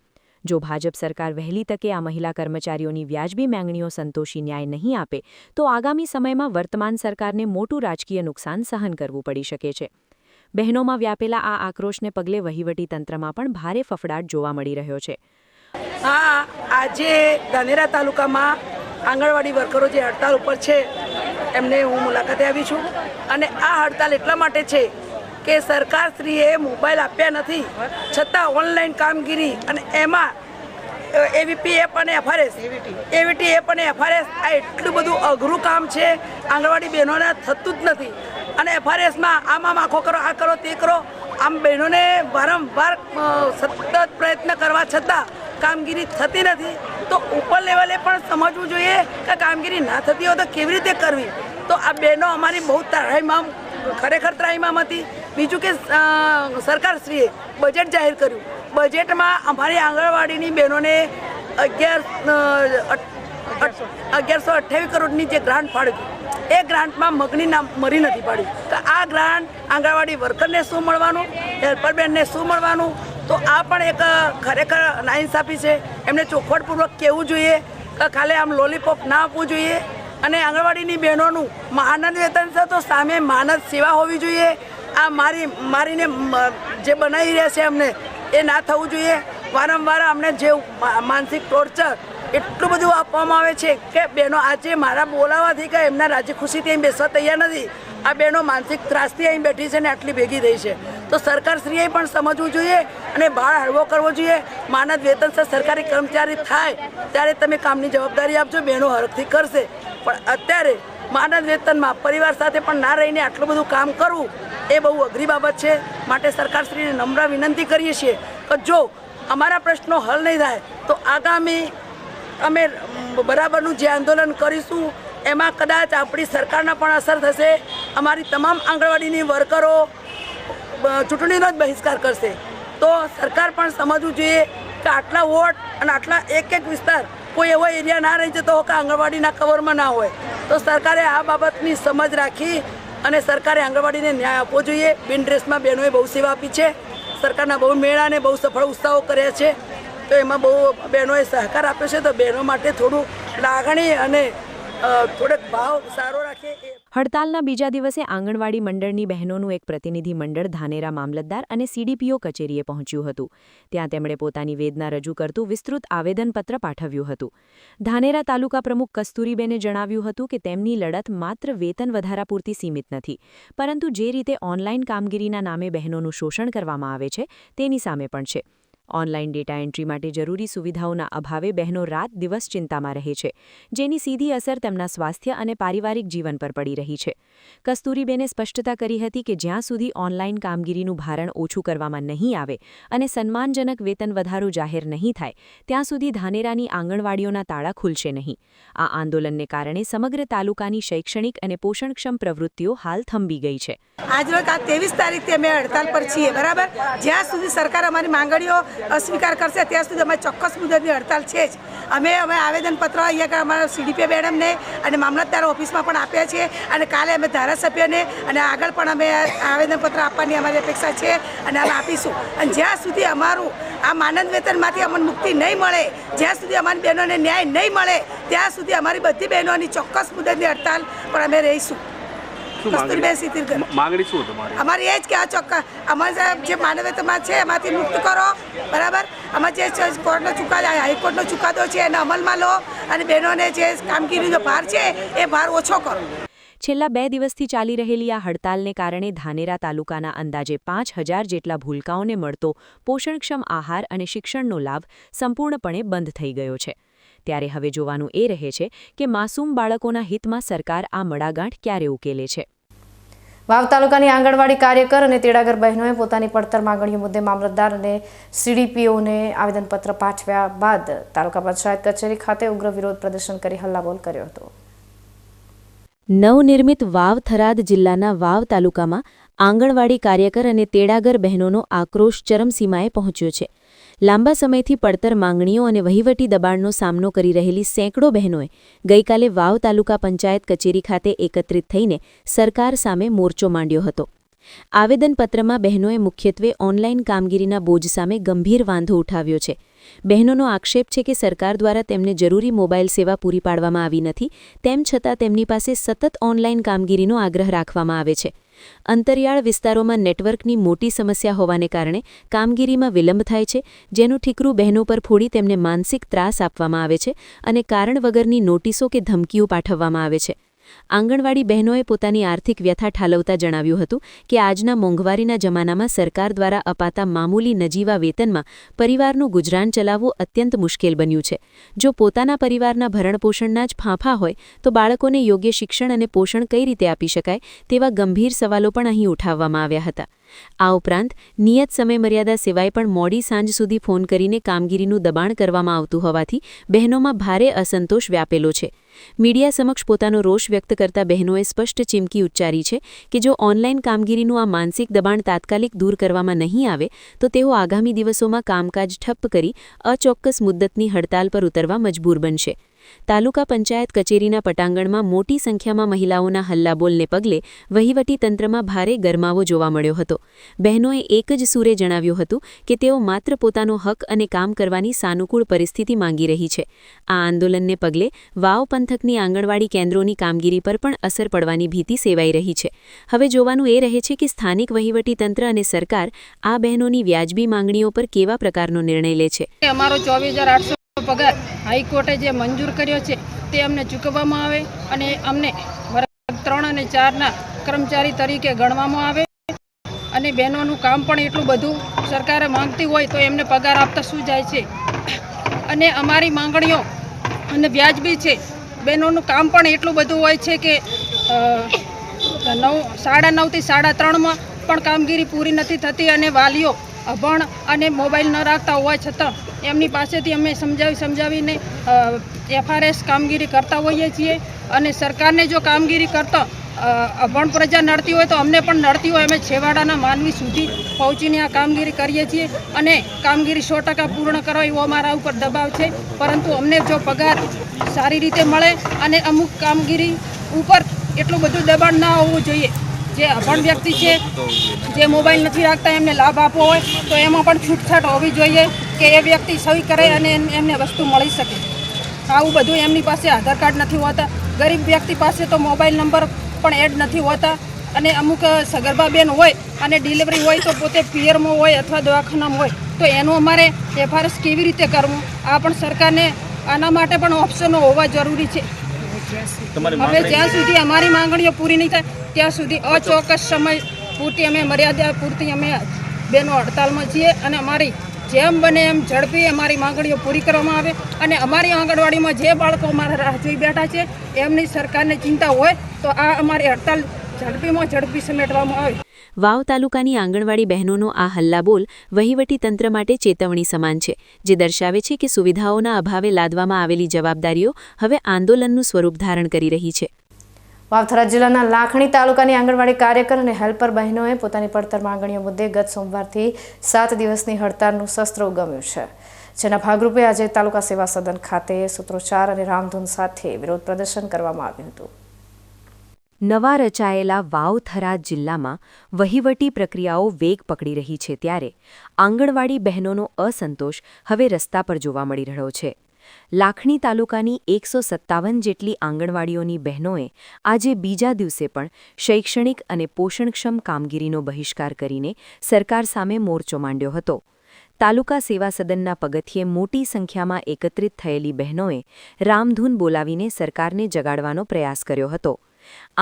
Speaker 2: જો ભાજપ સરકાર વહેલી તકે આ મહિલા કર્મચારીઓની વ્યાજબી માંગણીઓ સંતોષી ન્યાય નહીં આપે તો આગામી સમયમાં વર્તમાન સરકારને મોટું રાજકીય નુકસાન સહન કરવું પડી શકે છે. બહેનોમાં વ્યાપેલા આ આક્રોશને પગલે વહીવટી તંત્રમાં પણ ભારે ફફડાટ જોવા મળી રહ્યો છે.
Speaker 6: હા, આજે ધાનેરા તાલુકામાં આંગણવાડી વર્કરો જે હડતાલ ઉપર છે એમને હું મુલાકાતે આવી છું અને આ હડતાલ એટલા માટે છે કે સરકારશ્રીએ મોબાઈલ આપ્યા નથી છતાં ઓનલાઈન કામગીરી અને એમાં એવીપી એપ અને એવીટી એપ અને FRS આ એટલું બધું અઘરું કામ છે, આંગણવાડી બહેનોને થતું જ નથી. અને FRSમાં આમ આખો કરો, આ કરો, તે કરો, આમ બહેનોને વારંવાર સતત પ્રયત્ન કરવા છતાં કામગીરી થતી નથી. તો ઉપર લેવલે પણ સમજવું જોઈએ કે કામગીરી ના થતી હોય તો કેવી રીતે કરવી. તો આ બહેનો અમારી બહુ ત્રાહીમામ, ખરેખર ત્રાહીમામ હતી. બીજું કે સરકારશ્રીએ બજેટ જાહેર કર્યું, બજેટમાં અમારી આંગણવાડીની બહેનોને 1128 કરોડની જે ગ્રાન્ટ ફાળવી એ ગ્રાન્ટમાં મગની નામ મરી નથી પાડી. તો આ ગ્રાન્ટ આંગણવાડી વર્કરને શું મળવાનું, હેલ્પર બેનને શું મળવાનું? તો આ પણ એક ખરેખર નાઇન્સાફી છે. એમને ચોખવટપૂર્વક કહેવું જોઈએ કે ખાલી આમ લોલીપોપ ના આપવું જોઈએ. અને આંગણવાડીની બહેનોનું માનદ વેતન છે તો સામે માનદ સેવા હોવી જોઈએ. આ મારીને જે બનાવી રહ્યા છે અમને એ ના થવું જોઈએ. વારંવાર અમને જે માનસિક ટોર્ચર એટલું બધું આપવામાં આવે છે કે બહેનો આજે મારા બોલાવાથી કે એમના રાજી ખુશીથી અહીં બેસવા તૈયાર નથી. આ બહેનો માનસિક ત્રાસથી અહીં બેઠી છે ને આટલી ભેગી થઈ છે. તો સરકારશ્રીએ પણ સમજવું જોઈએ અને ભાર હળવો કરવો જોઈએ. માનદ વેતન સરકારી કર્મચારી થાય ત્યારે તમે કામની જવાબદારી આપજો, બહેનો હરખથી કરશે. પણ અત્યારે માનદ વેતનમાં પરિવાર સાથે પણ ના રહીને આટલું બધું કામ કરવું એ બહુ અઘરી બાબત છે. માટે સરકારશ્રીને નમ્ર વિનંતી કરીએ છીએ કે જો અમારા પ્રશ્નો હલ નહીં થાય તો આગામી અમે બરાબરનું જે આંદોલન કરીશું એમાં કદાચ આપણી સરકારના પણ અસર થશે. અમારી તમામ આંગણવાડીની વર્કરો ચૂંટણીનો જ બહિષ્કાર કરશે. તો સરકાર પણ સમજવું જોઈએ કે આટલા વોટ અને આટલા એક વિસ્તાર કોઈ એવો એરિયા ના રહી જતો હોય કે આંગણવાડીના કવરમાં ના હોય. તો સરકારે આ બાબતની સમજ રાખી અને સરકારે આંગણવાડીને ન્યાય આપવો જોઈએ. બિન ડ્રેસમાં બહેનોએ બહુ સેવા આપી છે, સરકારના બહુ મેળા અને બહુ સફળ ઉત્સાહો કર્યા છે. તો એમાં બહુ બહેનોએ સહકાર આપ્યો છે. તો બહેનો માટે થોડું લાગણી અને થોડોક ભાવ સારો રાખીએ.
Speaker 2: હડતાલના બીજા દિવસે આંગણવાડી મંડળની બહેનોનું એક પ્રતિનિધિ મંડળ ધાનેરા મામલતદાર અને CDPO કચેરીએ પહોંચ્યું હતું. ત્યાં તેમણે પોતાની વેદના રજૂ કરતું વિસ્તૃત આવેદનપત્ર પાઠવ્યું હતું. ધાનેરા તાલુકા પ્રમુખ કસ્તુરીબેને જણાવ્યું હતું કે તેમની લડત માત્ર વેતન વધારા પૂરતી સીમિત નથી, પરંતુ જે રીતે ઓનલાઈન કામગીરીના નામે બહેનોનું શોષણ કરવામાં આવે છે તેની સામે પણ છે. ઓનલાઈન ડેટા એન્ટ્રી માટે જરૂરી સુવિધાઓના અભાવે બહેનો રાત દિવસ ચિંતામાં રહે છે, જેની સીધી અસર તેમના સ્વાસ્થ્ય અને પારિવારિક જીવન પર પડી રહી છે. કસ્તુરીબેને સ્પષ્ટતા કરી હતી કે જ્યાં સુધી ઓનલાઈન કામગીરીનું ભારણ ઓછું કરવામાં નહીં આવે અને સન્માનજનક વેતન વધારો જાહેર નહીં થાય, ત્યાં સુધી ધાનેરાની આંગણવાડીઓના તાળા ખુલશે નહીં. આ આંદોલનને કારણે સમગ્ર તાલુકાની શૈક્ષણિક અને પોષણક્ષમ પ્રવૃત્તિઓ હાલ થંભી ગઈ છે.
Speaker 14: આજરોજ 23 તારીખથી અમે હડતાલ પર છીએ, બરાબર. જ્યાં સુધી સરકાર અમારી માંગણીઓ અસ્વીકાર કરશે ત્યાં સુધી અમારી ચોક્કસ મુદતની હડતાલ છે જ. અમે આવેદનપત્ર અહીંયા અમારા સીડીપી મેડમને અને મામલતદાર ઓફિસમાં પણ આપ્યા છે અને કાલે અમે ધારાસભ્યને અને આગળ પણ અમે આવેદનપત્ર આપવાની અમારી અપેક્ષા છે અને અમે આપીશું. અને જ્યાં સુધી અમારું આ માનદ વેતનમાંથી અમને મુક્તિ નહીં મળે, જ્યાં સુધી અમારી બહેનોને ન્યાય નહીં મળે, ત્યાં સુધી અમારી બધી બહેનોની ચોક્કસ મુદતની હડતાલ પર અમે રહીશું.
Speaker 15: માંગણી શું તમારી?
Speaker 14: અમારી એ જ કે આ ચોક્કસ અમારે જે માનવ વેતનમાં છે એમાંથી મુક્ત કરો, બરાબર. અમારે જે કોર્ટનો ચુકાદો, હાઈકોર્ટનો ચુકાદો છે એને અમલમાં લો અને બહેનોને જે કામગીરીનો ભાર છે એ ભાર ઓછો કરો.
Speaker 2: છેલ્લા 2 દિવસથી ચાલી રહેલી આ હડતાલને કારણે ધાનેરા તાલુકાના અંદાજે 5,000 જેટલા ભૂલકાઓને મળતો પોષણક્ષમ આહાર અને શિક્ષણનો લાભ સંપૂર્ણપણે બંધ થઈ ગયો છે. ત્યારે હવે જોવાનું એ રહે છે કે માસૂમ બાળકોના હિતમાં સરકાર આ મડાગાંઠ ક્યારે ઉકેલે છે.
Speaker 3: વાવ તાલુકાની આંગણવાડી કાર્યકર અને તેડાગર બહેનોએ પોતાની પડતર માંગણીઓ મુદ્દે મામલતદાર અને સીડીપીઓને આવેદનપત્ર પાઠવ્યા બાદ તાલુકા પંચાયત કચેરી ખાતે ઉગ્ર વિરોધ પ્રદર્શન કરી હલ્લાબોલ કર્યો હતો.
Speaker 2: નવનિર્મિત વાવ થરાદ જિલ્લાના વાવ તાલુકામાં આંગણવાડી કાર્યકર અને તેડાગર બહેનોનો આક્રોશ ચરમસીમાએ પહોંચ્યો છે. લાંબા સમયથી પડતર માંગણીઓ અને વહીવટી દબાણનો સામનો કરી રહેલી સેંકડો બહેનોએ ગઈકાલે વાવ તાલુકા પંચાયત કચેરી ખાતે એકત્રિત થઈને સરકાર સામે મોરચો માંડ્યો હતો. આવેદનપત્રમાં બહેનોએ મુખ્યત્વે ઓનલાઈન કામગીરીના બોજ સામે ગંભીર વાંધો ઉઠાવ્યો છે. બહેનોનો આક્ષેપ છે કે સરકાર દ્વારા તેમને જરૂરી મોબાઈલ સેવા પૂરી પાડવામાં આવી નથી, તેમ છતાં તેમની પાસે સતત ઓનલાઈન કામગીરીનો આગ્રહ રાખવામાં આવે છે. અંતરિયાળ વિસ્તારોમાં નેટવર્કની મોટી સમસ્યા હોવાને કારણે કામગીરીમાં વિલંબ થાય છે, જેનું ઠીકરું બહેનો પર ફોડી તેમને માનસિક ત્રાસ આપવામાં આવે છે અને કારણ વગરની નોટિસો કે ધમકીઓ પાઠવવામાં આવે છે. આંગણવાડી બહેનોએ પોતાની આર્થિક વ્યથા ઠાલવતા જણાવ્યું હતું કે આજના મોંઘવારીના જમાનામાં સરકાર દ્વારા અપાતા મામૂલી નજીવા વેતનમાં પરિવારનું ગુજરાન ચલાવવું અત્યંત મુશ્કેલ બન્યું છે. જો પોતાના પરિવારના ભરણપોષણના જ ફાંફા હોય તો બાળકોને યોગ્ય શિક્ષણ અને પોષણ કઈ રીતે આપી શકાય તેવા ગંભીર સવાલો પણ અહીં ઉઠાવવામાં આવ્યા હતા. આ ઉપરાંત નિયત સમયમર્યાદા સિવાય પણ મોડી સાંજ સુધી ફોન કરીને કામગીરીનું દબાણ કરવામાં આવતું હોવાથી બહેનોમાં ભારે અસંતોષ વ્યાપેલો છે. મીડિયા સમક્ષ પોતાનો રોષ વ્યક્ત કરતા બહેનોએ સ્પષ્ટ ચીમકી ઉચ્ચારી છે કે જો ઓનલાઈન કામગીરીનું આ માનસિક દબાણ તાત્કાલિક દૂર કરવામાં નહીં આવે તો તેઓ આગામી દિવસોમાં કામકાજ ઠપ્પ કરી અચોક્કસ મુદ્દતની હડતાલ પર ઉતરવા મજબૂર બનશે. તાલુકા પંચાયત કચેરીના પટાંગણમાં મોટી સંખ્યામાં મહિલાઓના હલ્લાબોલને પગલે વહીવટી તંત્રમાં ભારે ગરમાવો જોવા મળ્યો હતો. બહેનોએ એક જ સૂરે જણાવ્યું હતું કે તેઓ માત્ર પોતાનો હક અને કામ કરવાની સાનુકૂળ પરિસ્થિતિ માંગી રહી છે. આ આંદોલનને પગલે વાવ પંથકની આંગણવાડી કેન્દ્રોની કામગીરી પર પણ અસર પડવાની ભીતિ સેવાઈ રહી છે. હવે જોવાનું એ રહે છે કે સ્થાનિક વહીવટી તંત્ર અને સરકાર આ બહેનોની વ્યાજબી માંગણીઓ પર કેવા પ્રકારનો નિર્ણય લે છે.
Speaker 12: અમારો 24,800 પગાર હાઈકોર્ટે જે મંજૂર કર્યો છે તે અમને ચૂકવવામાં આવે અને અમને વર્ગ 3 અને 4ના કર્મચારી તરીકે ગણવામાં આવે અને બહેનોનું કામ પણ એટલું બધું સરકારે માંગતી હોય તો એમને પગાર આપતા શું જાય છે અને અમારી માંગણીઓ અને વ્યાજબી છે. બહેનોનું કામ પણ એટલું બધું હોય છે કે 9:30 થી 3:30માં પણ કામગીરી પૂરી નથી થતી અને વાલીઓ અભણ અને મોબાઈલ ન રાખતા હોવા છતાં એમની પાસેથી અમે સમજાવીને FRS કામગીરી કરતા હોઈએ છીએ અને સરકારને જો કામગીરી કરતા અભણ પ્રજા નડતી હોય તો અમને પણ નડતી હોય. અમે છેવાડાના માનવી સુધી પહોંચીને આ કામગીરી કરીએ છીએ અને કામગીરી 100% પૂર્ણ કરો એવો અમારા ઉપર દબાવ છે. પરંતુ અમને જો પગાર સારી રીતે મળે અને અમુક કામગીરી ઉપર એટલું બધું દબાણ ના હોવું જોઈએ. જે અભણ વ્યક્તિ છે, જે મોબાઈલ નથી રાખતા, એમને લાભ આપવો હોય તો એમાં પણ છૂટછાટ હોવી જોઈએ કે એ વ્યક્તિ સહી કરે અને એમને વસ્તુ મળી શકે. આવું બધું એમની પાસે આધાર કાર્ડ નથી હોતા. ગરીબ વ્યક્તિ પાસે તો મોબાઈલ નંબર પણ એડ નથી હોતા અને અમુક સગર્ભા બેન હોય અને ડિલિવરી હોય તો પોતે પિયરમાં હોય અથવા દવાખાનામાં હોય તો એનું અમારે FRS કેવી રીતે કરવું, આ પણ સરકારને આના માટે પણ ઓપ્શનો હોવા જરૂરી છે. હવે જ્યાં સુધી અમારી માંગણીઓ પૂરી નહીં થાય ત્યાં સુધી અચોક્કસ સમય પૂરતી અમે મર્યાદા પૂરતી અમે બહેનો હડતાલમાં છીએ અને અમારી જેમ બને એમ ઝડપી અમારી માંગણીઓ પૂરી કરવામાં આવે અને અમારી આંગણવાડીમાં જે બાળકો અમારા રાહ જોઈ બેઠા છે એમની સરકારને ચિંતા હોય તો આ અમારી હડતાલ ઝડપી સમેટવામાં આવે.
Speaker 2: વાવ તાલુકાની આંગણવાડી બહેનોનો આ હલ્લાબોલ વહીવટીતંત્ર માટે ચેતવણી સમાન છે, જે દર્શાવે છે કે સુવિધાઓના અભાવે લાદવામાં આવેલી જવાબદારીઓ હવે આંદોલનનું સ્વરૂપ ધારણ કરી રહી છે.
Speaker 3: વાવથરા જિલ્લાના લાખણી તાલુકાની આંગણવાડી કાર્યકર અને હેલ્પર બહેનોએ પોતાની પડતર માંગણીઓ મુદ્દે ગત સોમવારથી 7 દિવસની હડતાલનું શસ્ત્ર ઉગમ્યું છે, જેના ભાગરૂપે આજે તાલુકા સેવા સદન ખાતે સૂત્રોચ્ચાર અને રામધૂન સાથે વિરોધ પ્રદર્શન કરવામાં આવ્યું હતું. નવા રચાયેલા વાવથરા જિલ્લામાં વહીવટી પ્રક્રિયાઓ વેગ પકડી રહી છે, ત્યારે આંગણવાડી બહેનોનો અસંતોષ હવે રસ્તા પર જોવા મળી રહ્યો છે. લાખણી તાલુકાની 157 જેટલી આંગણવાડીઓની બહેનોએ આજે બીજા દિવસે પણ શૈક્ષણિક અને પોષણક્ષમ કામગીરીનો બહિષ્કાર કરીને સરકાર સામે મોરચો માંડ્યો હતો. તાલુકા સેવા સદનના પગથિયે મોટી સંખ્યામાં એકત્રિત થયેલી બહેનોએ રામધૂન બોલાવીને સરકારને જગાડવાનો પ્રયાસ કર્યો હતો.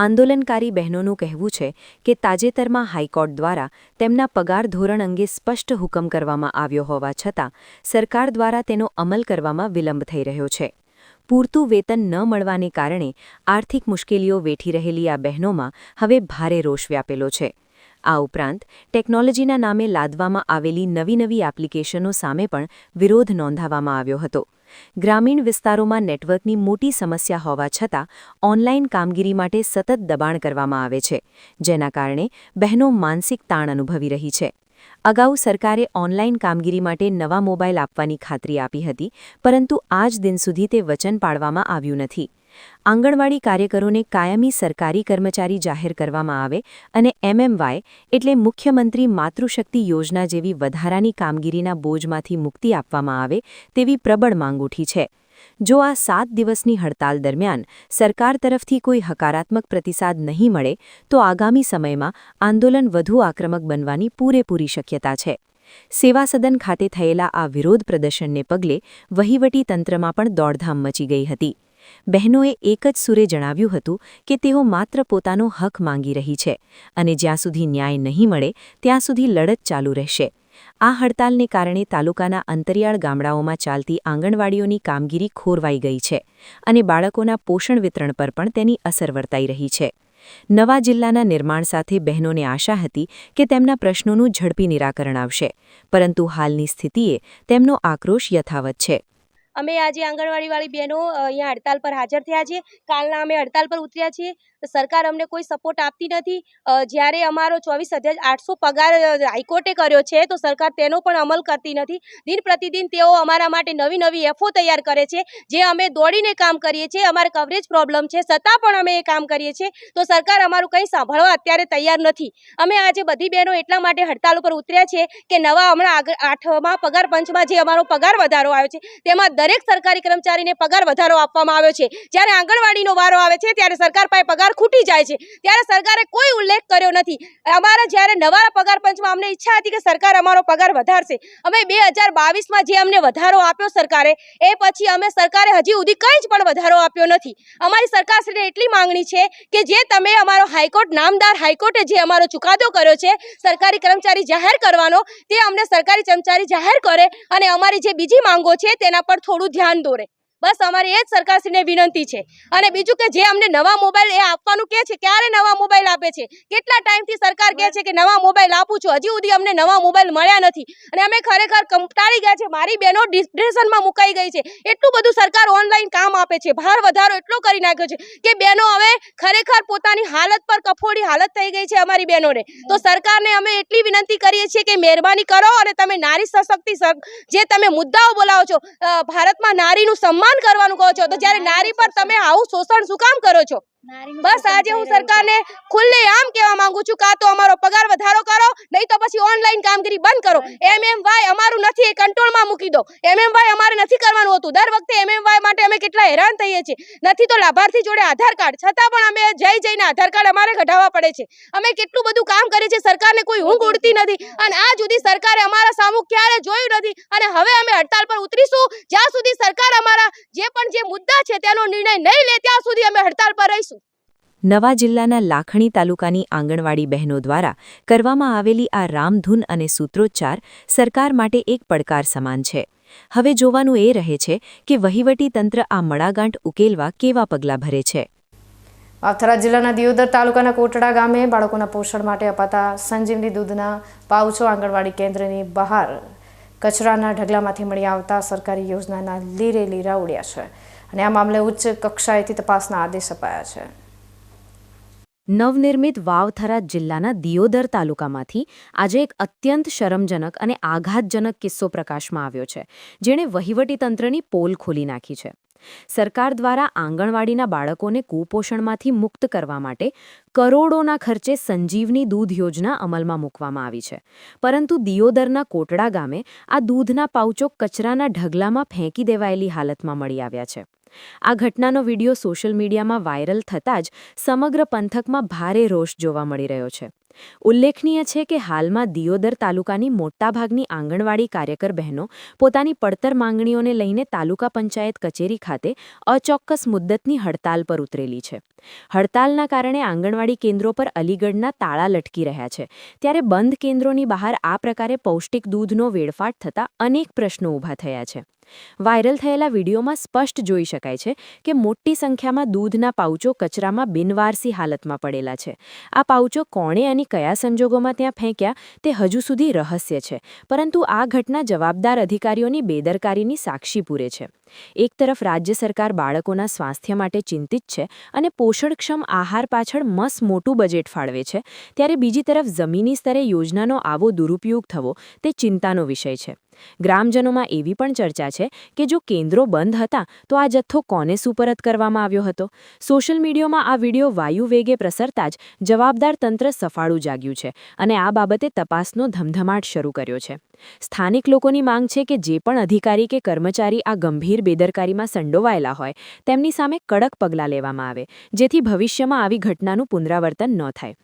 Speaker 3: આંદોલનકારી બહેનોનું કહેવું છે કે તાજેતરમાં હાઈકોર્ટ દ્વારા તેમના પગાર ધોરણ અંગે સ્પષ્ટ હુકમ કરવામાં આવ્યો હોવા છતાં સરકાર દ્વારા તેનો અમલ કરવામાં વિલંબ થઈ રહ્યો છે. પૂરતું વેતન ન મળવાને કારણે આર્થિક મુશ્કેલીઓ વેઠી રહેલી આ બહેનોમાં હવે ભારે રોષ વ્યાપેલો છે. આ ઉપરાંત ટેકનોલોજીના નામે લાદવામાં આવેલી નવી એપ્લિકેશનો સામે પણ વિરોધ નોંધાવવામાં આવ્યો હતો. ગ્રામીણ વિસ્તારોમાં નેટવર્કની મોટી સમસ્યા હોવા છતાં ઓનલાઈન કામગીરી માટે સતત દબાણ કરવામાં આવે છે, જેના કારણે બહેનો માનસિક તાણ અનુભવી રહી છે. અગાઉ સરકારે ઓનલાઈન કામગીરી માટે નવા મોબાઈલ આપવાની ખાતરી આપી હતી, પરંતુ આજ દિન સુધી તે વચન પાળવામાં આવ્યું નથી. આંગણવાડી કાર્યકરોને કાયમી સરકારી કર્મચારી જાહેર કરવામાં આવે અને MMY એટલે મુખ્યમંત્રી માતૃશક્તિ યોજના જેવી વધારાની કામગીરીના બોજમાંથી મુક્તિ આપવામાં આવે તેવી પ્રબળ માંગ ઉઠી છે. જો આ 7 દિવસની હડતાલ દરમિયાન સરકાર તરફથી કોઈ હકારાત્મક પ્રતિસાદ નહીં મળે તો આગામી સમયમાં આંદોલન વધુ આક્રમક બનવાની પૂરેપૂરી શક્યતા છે. સેવા સદન ખાતે થયેલા આ વિરોધ પ્રદર્શનને પગલે વહીવટી તંત્રમાં પણ દોડધામ મચી ગઈ હતી. બહેનોએ એક જ સૂરે જણાવ્યું હતું કે તેઓ માત્ર પોતાનો હક માંગી રહી છે અને જ્યાં સુધી ન્યાય નહીં મળે ત્યાં સુધી લડત ચાલુ રહેશે. આ હડતાલને કારણે તાલુકાના અંતરિયાળ ગામડાઓમાં ચાલતી આંગણવાડીઓની કામગીરી ખોરવાઈ ગઈ છે અને બાળકોના પોષણ વિતરણ પર પણ તેની અસર વર્તાઈ રહી છે. નવા જિલ્લાના નિર્માણ સાથે બહેનોને આશા હતી કે તેમના પ્રશ્નોનું ઝડપી નિરાકરણ આવશે, પરંતુ હાલની સ્થિતિએ તેમનો આક્રોશ યથાવત છે.
Speaker 15: અમે આજે આંગણવાડીવાળી બહેનો અહીંયા હડતાલ પર હાજર થયા છીએ. કાલના અમે હડતાલ પર ઉતર્યા છીએ. સરકાર અમને કોઈ સપોર્ટ આપતી નથી. જ્યારે અમારો 24,800 પગાર હાઈકોર્ટે કર્યો છે તો સરકાર તેનો પણ અમલ કરતી નથી. દિન પ્રતિદિન તેઓ અમારા માટે નવી એફઓ તૈયાર કરે છે, જે અમે દોડીને કામ કરીએ છીએ. અમારે કવરેજ પ્રોબ્લેમ છે, છતાં પણ અમે એ કામ કરીએ છીએ, તો સરકાર અમારું કંઈ સાંભળવા અત્યારે તૈયાર નથી. અમે આજે બધી બહેનો એટલા માટે હડતાલ ઉપર ઉતર્યા છે કે નવા હમણાં 8મા પગાર પંચમાં જે અમારો પગાર વધારો આવ્યો છે તેમાં દરેક સરકારી કર્મચારીને પગાર વધારો આપવામાં આવ્યો છે. જ્યારે આંગણવાડીનો વારો આવે છે ત્યારે સરકાર પાસે પગાર ખૂટી જાય છે, ત્યારે સરકારે કોઈ ઉલ્લેખ કર્યો નથી. અમારા જ્યારે નવા પગાર પંચમાં અમને ઈચ્છા હતી કે સરકાર અમારો પગાર વધારશે. અમે 2022માં જે અમને વધારો આપ્યો સરકારે, એ પછી અમે સરકારે હજી સુધી કંઈ જ પણ વધારો આપ્યો નથી. અમારી સરકારશ્રીને એટલી માંગણી છે કે જે તમે અમારો હાઈકોર્ટ નામદાર હાઈકોર્ટે જે અમારો ચુકાદો કર્યો છે સરકારી કર્મચારી જાહેર કરવાનો, તે અમને સરકારી કર્મચારી જાહેર કરે અને અમારી જે બીજી માંગો છે તેના પર થોડું ધ્યાન દોરે. બસ અમારી એ જ સરકારશ્રીને વિનંતી છે. અને બીજું કે જે અમને નવા મોબાઈલ એ આપવાનું કહે છે, ક્યારે નવા મોબાઈલ આપે છે? કેટલા ટાઈમથી સરકાર કહે છે કે નવા મોબાઈલ આપું છું, હજી સુધી અમને નવા મોબાઈલ મળ્યા નથી અને અમે ખરેખર કંટાળી ગયા છે. મારી બહેનો ડિપ્રેશનમાં મુકાઈ ગઈ છે. એટલું બધું સરકાર ઓનલાઈન કામ આપે છે, ભાર વધારો એટલો કરી નાખ્યો છે કે બહેનો હવે ખરેખર પોતાની હાલત પર કફોડી હાલત થઈ ગઈ છે અમારી બહેનોને. તો સરકારને અમે એટલી વિનંતી કરીએ છીએ કે મહેરબાની કરો અને તમે નારી સશક્તિકરણ જે તમે મુદ્દાઓ બોલાવો છો, ભારતમાં નારીનું સન્માન કરવાનું કહો છો, તો જ્યારે નારી પર તમે આવું શોષણ શું કામ કરો છો? બસ આજે હું સરકારને ખુલ્લેઆમ કહેવા માંગુ છું, કાં તો અમારો પગાર વધારો કરો, નહીં તો પછી ઓનલાઈન કામગીરી બંધ કરો. MMY અમારું નથી, એ કંટ્રોલમાં મૂકી દો. MMY અમારે નથી કરવાનું હોતું. દર વખતે MMY માટે અમે કેટલા હેરાન થઈએ છીએ. નથી તો લાભાર્થી જોડે આધાર કાર્ડ, છતાં પણ અમે જઈને આધાર કાર્ડ અમારે કઢાવવા પડે છે. અમે કેટલું બધું કામ કરીએ છીએ, સરકારને કોઈ ઊંઘ ઉડતી નથી અને આ સુધી સરકારે અમારા સામું ક્યારે જોયું નથી. અને હવે અમે હડતાલ પર ઉતરીશું જ્યાં સુધી સરકાર અમારા જે મુદ્દા છે તેનો નિર્ણય નહીં લે, ત્યાં સુધી અમે હડતાલ પર રહીશું.
Speaker 2: નવા જિલ્લાના લાખણી તાલુકાની આંગણવાડી બહેનો દ્વારા કરવામાં આવેલી આ રામધૂન અને સૂત્રોચ્ચાર સરકાર માટે એક પડકાર સમાન છે. હવે જોવાનું એ રહે છે કે વહીવટી તંત્ર આ મડાગાંઠ ઉકેલવા કેવા પગલાં ભરે છે.
Speaker 3: વાવથરા જિલ્લાના દિયોદર તાલુકાના કોટડા ગામે બાળકોના પોષણ માટે અપાતા સંજીવની દૂધના પાઉચો આંગણવાડી કેન્દ્રની બહાર કચરાના ઢગલામાંથી મળી આવતા સરકારી યોજનાના લીરે લીરા ઉડ્યા છે અને આ મામલે ઉચ્ચ કક્ષાએથી તપાસના આદેશ અપાયા છે.
Speaker 2: નવનિર્મિત વાવથરા જિલ્લાના દિયોદર તાલુકામાંથી આજે એક અત્યંત શરમજનક અને આઘાતજનક કિસ્સો પ્રકાશમાં આવ્યો છે, જેણે વહીવટીતંત્રની પોલ ખોલી નાખી છે. સરકાર દ્વારા આંગણવાડીના બાળકોને કુપોષણમાંથી મુક્ત કરવા માટે કરોડોના ખર્ચે સંજીવની દૂધ યોજના અમલમાં મૂકવામાં આવી છે, પરંતુ દિયોદરના કોટડા ગામે આ દૂધના પાઉચો કચરાના ઢગલામાં ફેંકી દેવાયેલી હાલતમાં મળી આવ્યા છે. આ ઘટનાનો વિડીયો સોશિયલ મીડિયામાં વાયરલ થતાં જ સમગ્ર પંથકમાં ભારે રોષ જોવા મળી રહ્યો છે. ઉલ્લેખનીય છે કે હાલમાં દિયોદર તાલુકાની મોટાભાગની આંગણવાડી કાર્યકર બહેનો પોતાની પડતર માંગણીઓને લઈને તાલુકા પંચાયત કચેરી ખાતે અચોક્કસ મુદ્દતની હડતાલ પર ઉતરેલી છે. હડતાલના કારણે આંગણવાડી કેન્દ્રો પર અલીગઢના તાળા લટકી રહ્યા છે, ત્યારે બંધ કેન્દ્રોની બહાર આ પ્રકારે પૌષ્ટિક દૂધનો વેડફાટ થતાં અનેક પ્રશ્નો ઊભા થયા છે. વાયરલ થયેલા વિડીયોમાં સ્પષ્ટ જોઈ શકાય છે કે મોટી સંખ્યામાં દૂધના પાઉચો કચરામાં બિનવારસી હાલતમાં પડેલા છે. આ પાઉચો કોણે અને કયા સંજોગોમાં ત્યાં ફેંક્યા તે હજુ સુધી રહસ્ય છે, પરંતુ આ ઘટના જવાબદાર અધિકારીઓની બેદરકારીની સાક્ષી પૂરે છે. એક તરફ રાજ્ય સરકાર બાળકોના સ્વાસ્થ્ય માટે ચિંતિત છે અને પોષણક્ષમ આહાર પાછળ મોટું બજેટ ફાળવે છે, ત્યારે બીજી તરફ જમીની સ્તરે યોજનાનો આવો દુરુપયોગ થવો તે ચિંતાનો વિષય છે. ગ્રામજનોમાં એવી પણ ચર્ચા છે કે જો કેન્દ્રો બંધ હતા તો આ જથ્થો કોને સુપરત કરવામાં આવ્યો હતો. સોશિયલ મીડિયામાં આ વિડીયો વાયુ વેગે પ્રસરતા જ જવાબદાર તંત્ર સફાળું જાગ્યું છે અને આ બાબતે તપાસનો ધમધમાટ શરૂ કર્યો છે. સ્થાનિક લોકોની માંગ છે કે જે પણ અધિકારી કે કર્મચારી આ ગંભીર બેદરકારીમાં સંડોવાયેલા હોય તેમની સામે કડક પગલાં લેવામાં આવે, જેથી ભવિષ્યમાં આવી ઘટનાનું પુનરાવર્તન ન થાય.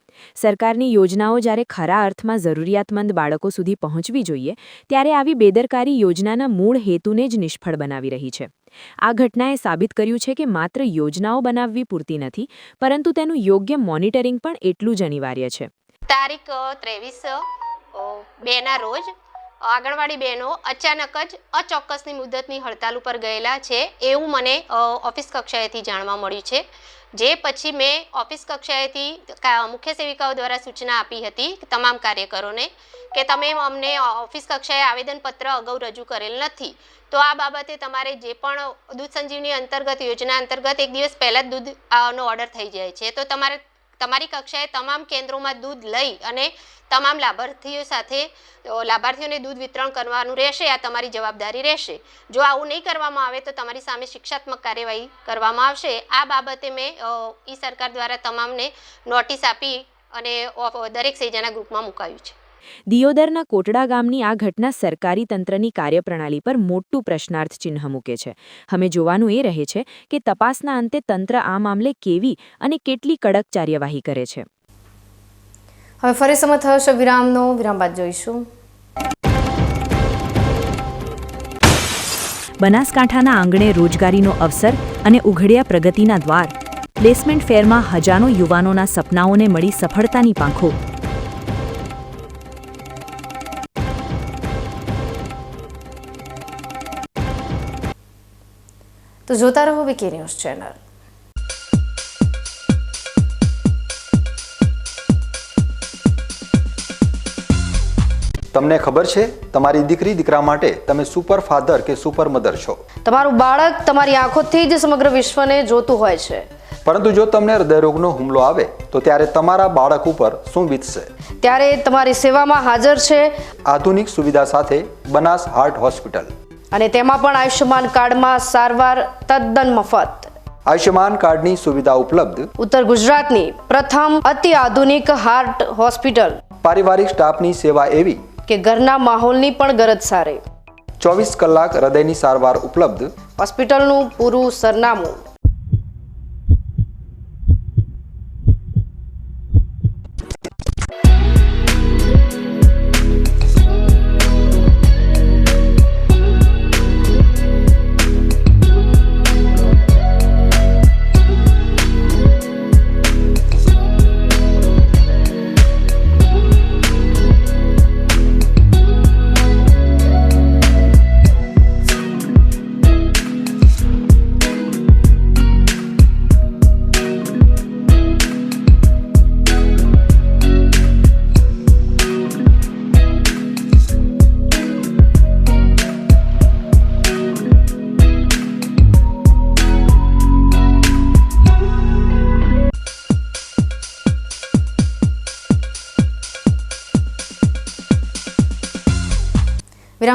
Speaker 2: સરકારની યોજનાઓ જ્યારે ખરા અર્થમાં જરૂરિયાતમંદ બાળકો સુધી પહોંચવી જોઈએ, ત્યારે આવી બેદરકારી યોજનાના મૂળ હેતુને જ નિષ્ફળ બનાવી રહી છે. આ ઘટનાએ સાબિત કર્યું છે કે માત્ર યોજનાઓ બનાવવી પૂરતી નથી, પરંતુ તેનું યોગ્ય મોનિટરિંગ પણ એટલું જ અનિવાર્ય છે.
Speaker 16: તારીખ 23/2ના રોજ આંગણવાડી બહેનો અચાનક જ અચોક્કસની મુદતની હડતાલ ઉપર ગયેલા છે એવું મને ઓફિસ કક્ષાએથી જાણવા મળ્યું છે. જે પછી મેં ઓફિસ કક્ષાએથી મુખ્ય સેવિકાઓ દ્વારા સૂચના આપી હતી તમામ કાર્યકરોને કે તમે અમને ઓફિસ કક્ષાએ આવેદનપત્ર અગાઉ રજૂ કરેલ નથી, તો આ બાબતે તમારે જે પણ દૂધ સંજીવની અંતર્ગત યોજના અંતર્ગત એક દિવસ પહેલાં જ દૂધનો ઓર્ડર થઈ જાય છે, તો તમારી કક્ષાએ તમામ કેન્દ્રોમાં દૂધ લઈ અને તમામ લાભાર્થીઓને દૂધ વિતરણ કરવાનું રહેશે. આ તમારી જવાબદારી રહેશે. જો આવું નહીં કરવામાં આવે તો તમારી સામે શિક્ષાત્મક કાર્યવાહી કરવામાં આવશે. આ બાબતે મેં ઈ સરકાર દ્વારા તમામને નોટિસ આપી અને દરેક સેજાના ગ્રુપમાં મુકાયું છે.
Speaker 2: દિયોદરના કોટડા ગામની આ ઘટના સરકારી તંત્રની કાર્યપ્રણાલી પર મોટું પ્રશ્નાર્થ ચિહ્ન મૂકે છે. હવે જોવાનું એ રહે છે કે તપાસના અંતે તંત્ર આ મામલે કેવી અને કેટલી કડક કાર્યવાહી કરે છે.
Speaker 3: હવે ફરી સમય થશે વિરામ બાદ જોઈશું.
Speaker 2: બનાસકાંઠાના આંગણે રોજગારીનો અવસર અને ઉઘડ્યા પ્રગતિના દ્વાર. પ્લેસમેન્ટ ફેરમાં હજારો યુવાનોના સપનાઓને મળી સફળતાની પાંખો.
Speaker 3: તો જોતા રહો વીકે ન્યૂઝ ચેનલ.
Speaker 1: તમને ખબર છે તમારી દીકરી દીકરા માટે તમે સુપર ફાધર કે સુપર મધર છો.
Speaker 3: તમારું બાળક તમારી આંખોથી જ સમગ્ર વિશ્વને જોતું હોય છે,
Speaker 1: પરંતુ જો તમને હૃદયરોગનો હુમલો આવે તો ત્યારે તમારા બાળક ઉપર શું વીતશે?
Speaker 3: ત્યારે તમારી સેવામાં હાજર છે
Speaker 1: આધુનિક સુવિધા સાથે બનાસ હાર્ટ હોસ્પિટલ,
Speaker 3: અને તેમાં પણ આયુષ્યમાન કાર્ડમાં સારવાર તદ્દન મફત.
Speaker 1: આયુષ્યમાન કાર્ડની સુવિધા ઉપલબ્ધ
Speaker 3: ઉત્તર ગુજરાતની પ્રથમ અતિ આધુનિક હાર્ટ હોસ્પિટલ.
Speaker 1: પારિવારિક સ્ટાફની સેવા એવી
Speaker 3: કે ઘરના માહોલની પણ ગરજ સારી.
Speaker 1: 24 કલાક હૃદયની સારવાર ઉપલબ્ધ.
Speaker 3: હોસ્પિટલનું પૂરું સરનામું.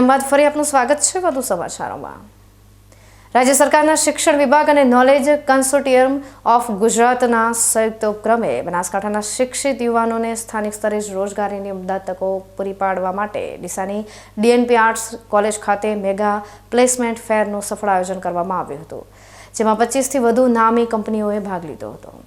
Speaker 3: વિરામ બાદ ફરી આપનું સ્વાગત છે વધુ સમાચારોમાં। રાજ્ય સરકારના શિક્ષણ વિભાગ અને નોલેજ કન્સોર્ટિયમ ઓફ ગુજરાતના સંયુક્ત ઉપક્રમે બનાસકાંઠાના શિક્ષિત યુવાનોને સ્થાનિક સ્તરે જ રોજગારીની ઉમદા તકો પૂરી પાડવા માટે ડીસાની ડીએનપી આર્ટ્સ કોલેજ ખાતે મેગા પ્લેસમેન્ટ ફેરનું સફળ આયોજન કરવામાં આવ્યું હતું, જેમાં 25થી વધુ નામી કંપનીઓએ ભાગ લીધો હતો।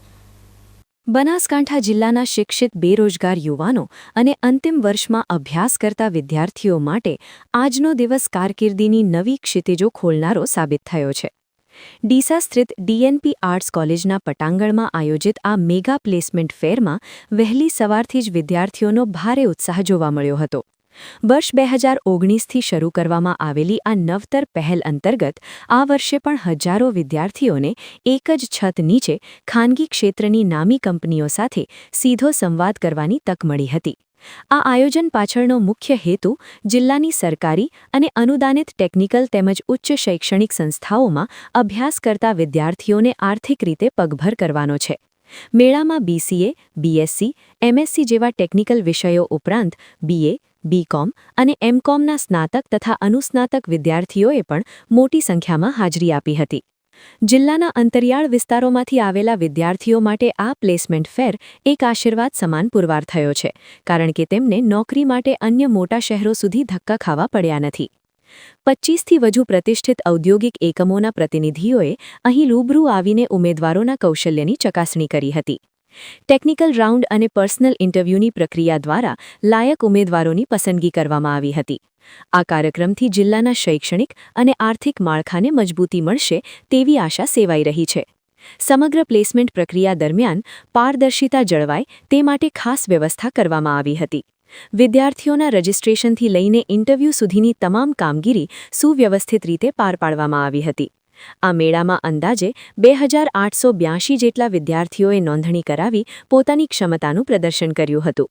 Speaker 2: બનાસકાંઠા જિલ્લાના શિક્ષિત બેરોજગાર યુવાનો અને અંતિમ વર્ષમાં અભ્યાસ કરતા વિદ્યાર્થીઓ માટે આજનો દિવસ કારકિર્દીની નવી ક્ષિતિજો ખોલનારો સાબિત થયો છે। ડીસા સ્થિત ડીએનપી આર્ટ્સ કોલેજના પટાંગણમાં આયોજિત આ મેગા પ્લેસમેન્ટ ફેરમાં વહેલી સવારથી જ વિદ્યાર્થીઓનો ભારે ઉત્સાહ જોવા મળ્યો હતો। વર્ષ 2019થી શરૂ કરવામાં આવેલી આ નવતર પહેલ અંતર્ગત આ વર્ષે પણ હજારો વિદ્યાર્થીઓને એક જ છત નીચે ખાનગી ક્ષેત્રની નામી કંપનીઓ સાથે સીધો સંવાદ કરવાની તક મળી હતી। આ આયોજન પાછળનો મુખ્ય હેતુ જિલ્લાની સરકારી અને અનુદાનિત ટેકનિકલ તેમજ ઉચ્ચ શૈક્ષણિક સંસ્થાઓમાં અભ્યાસ કરતા વિદ્યાર્થીઓને આર્થિક રીતે પગભર કરવાનો છે। મેળામાં બીસીએ, બીએસસી, એમએસસી જેવા ટેકનિકલ વિષયો ઉપરાંત બીએ, બીકોમ અને એમકોમના સ્નાતક તથા અનુસ્નાતક વિદ્યાર્થીઓએ પણ મોટી સંખ્યામાં હાજરી આપી હતી। જિલ્લાના અંતરિયાળ વિસ્તારોમાંથી આવેલા વિદ્યાર્થીઓ માટે આ પ્લેસમેન્ટ ફેર એક આશીર્વાદ સમાન પુરવાર થયો છે, કારણ કે તેમને નોકરી માટે અન્ય મોટા શહેરો સુધી ધક્કા ખાવા પડ્યા નથી। 25થી વધુ પ્રતિષ્ઠિત ઔદ્યોગિક એકમોના પ્રતિનિધિઓએ અહીં રૂબરૂ આવીને ઉમેદવારોના કૌશલ્યની ચકાસણી કરી હતી। ટેકનિકલ રાઉન્ડ અને પર્સનલ ઇન્ટરવ્યૂની પ્રક્રિયા દ્વારા લાયક ઉમેદવારોની પસંદગી કરવામાં આવી હતી। આ કાર્યક્રમથી જિલ્લાના શૈક્ષણિક અને આર્થિક માળખાને મજબૂતી મળશે તેવી આશા સેવાઈ રહી છે। સમગ્ર પ્લેસમેન્ટ પ્રક્રિયા દરમિયાન પારદર્શિતા જળવાય તે માટે ખાસ વ્યવસ્થા કરવામાં આવી હતી। વિદ્યાર્થીઓના રજિસ્ટ્રેશનથી લઈને ઇન્ટરવ્યૂ સુધીની તમામ કામગીરી સુવ્યવસ્થિત રીતે પાર પાડવામાં આવી હતી। આ મેળામાં અંદાજે 2882 જેટલા વિદ્યાર્થીઓએ નોંધણી કરાવી પોતાની ક્ષમતાનું પ્રદર્શન કર્યું હતું।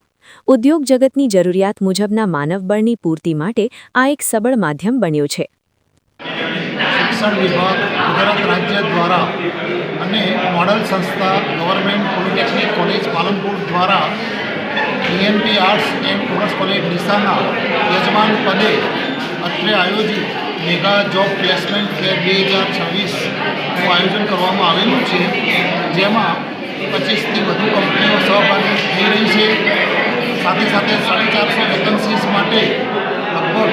Speaker 2: ઉદ્યોગ જગતની જરૂરિયાત મુજબના માનવબળની પૂર્તિ માટે આ એક સબળ માધ્યમ બન્યું છે।
Speaker 17: શિક્ષણ વિભાગ ગુજરાત રાજ્ય દ્વારા અને મોડલ સંસ્થા ગવર્મેન્ટ પોલિટેકનિક કોલેજ પાલનપુર દ્વારા DNP arts and commerce college ડીસાના યજમાન પદે અત્રે આયોજિત મેગા જોબ પ્લેસમેન્ટ ફેર 2026નું આયોજન કરવામાં આવેલું છે, જેમાં 25થી વધુ કંપનીઓ સહભાગી થઈ રહી છે। સાથે સાથે 450 વેકન્સીઝ માટે લગભગ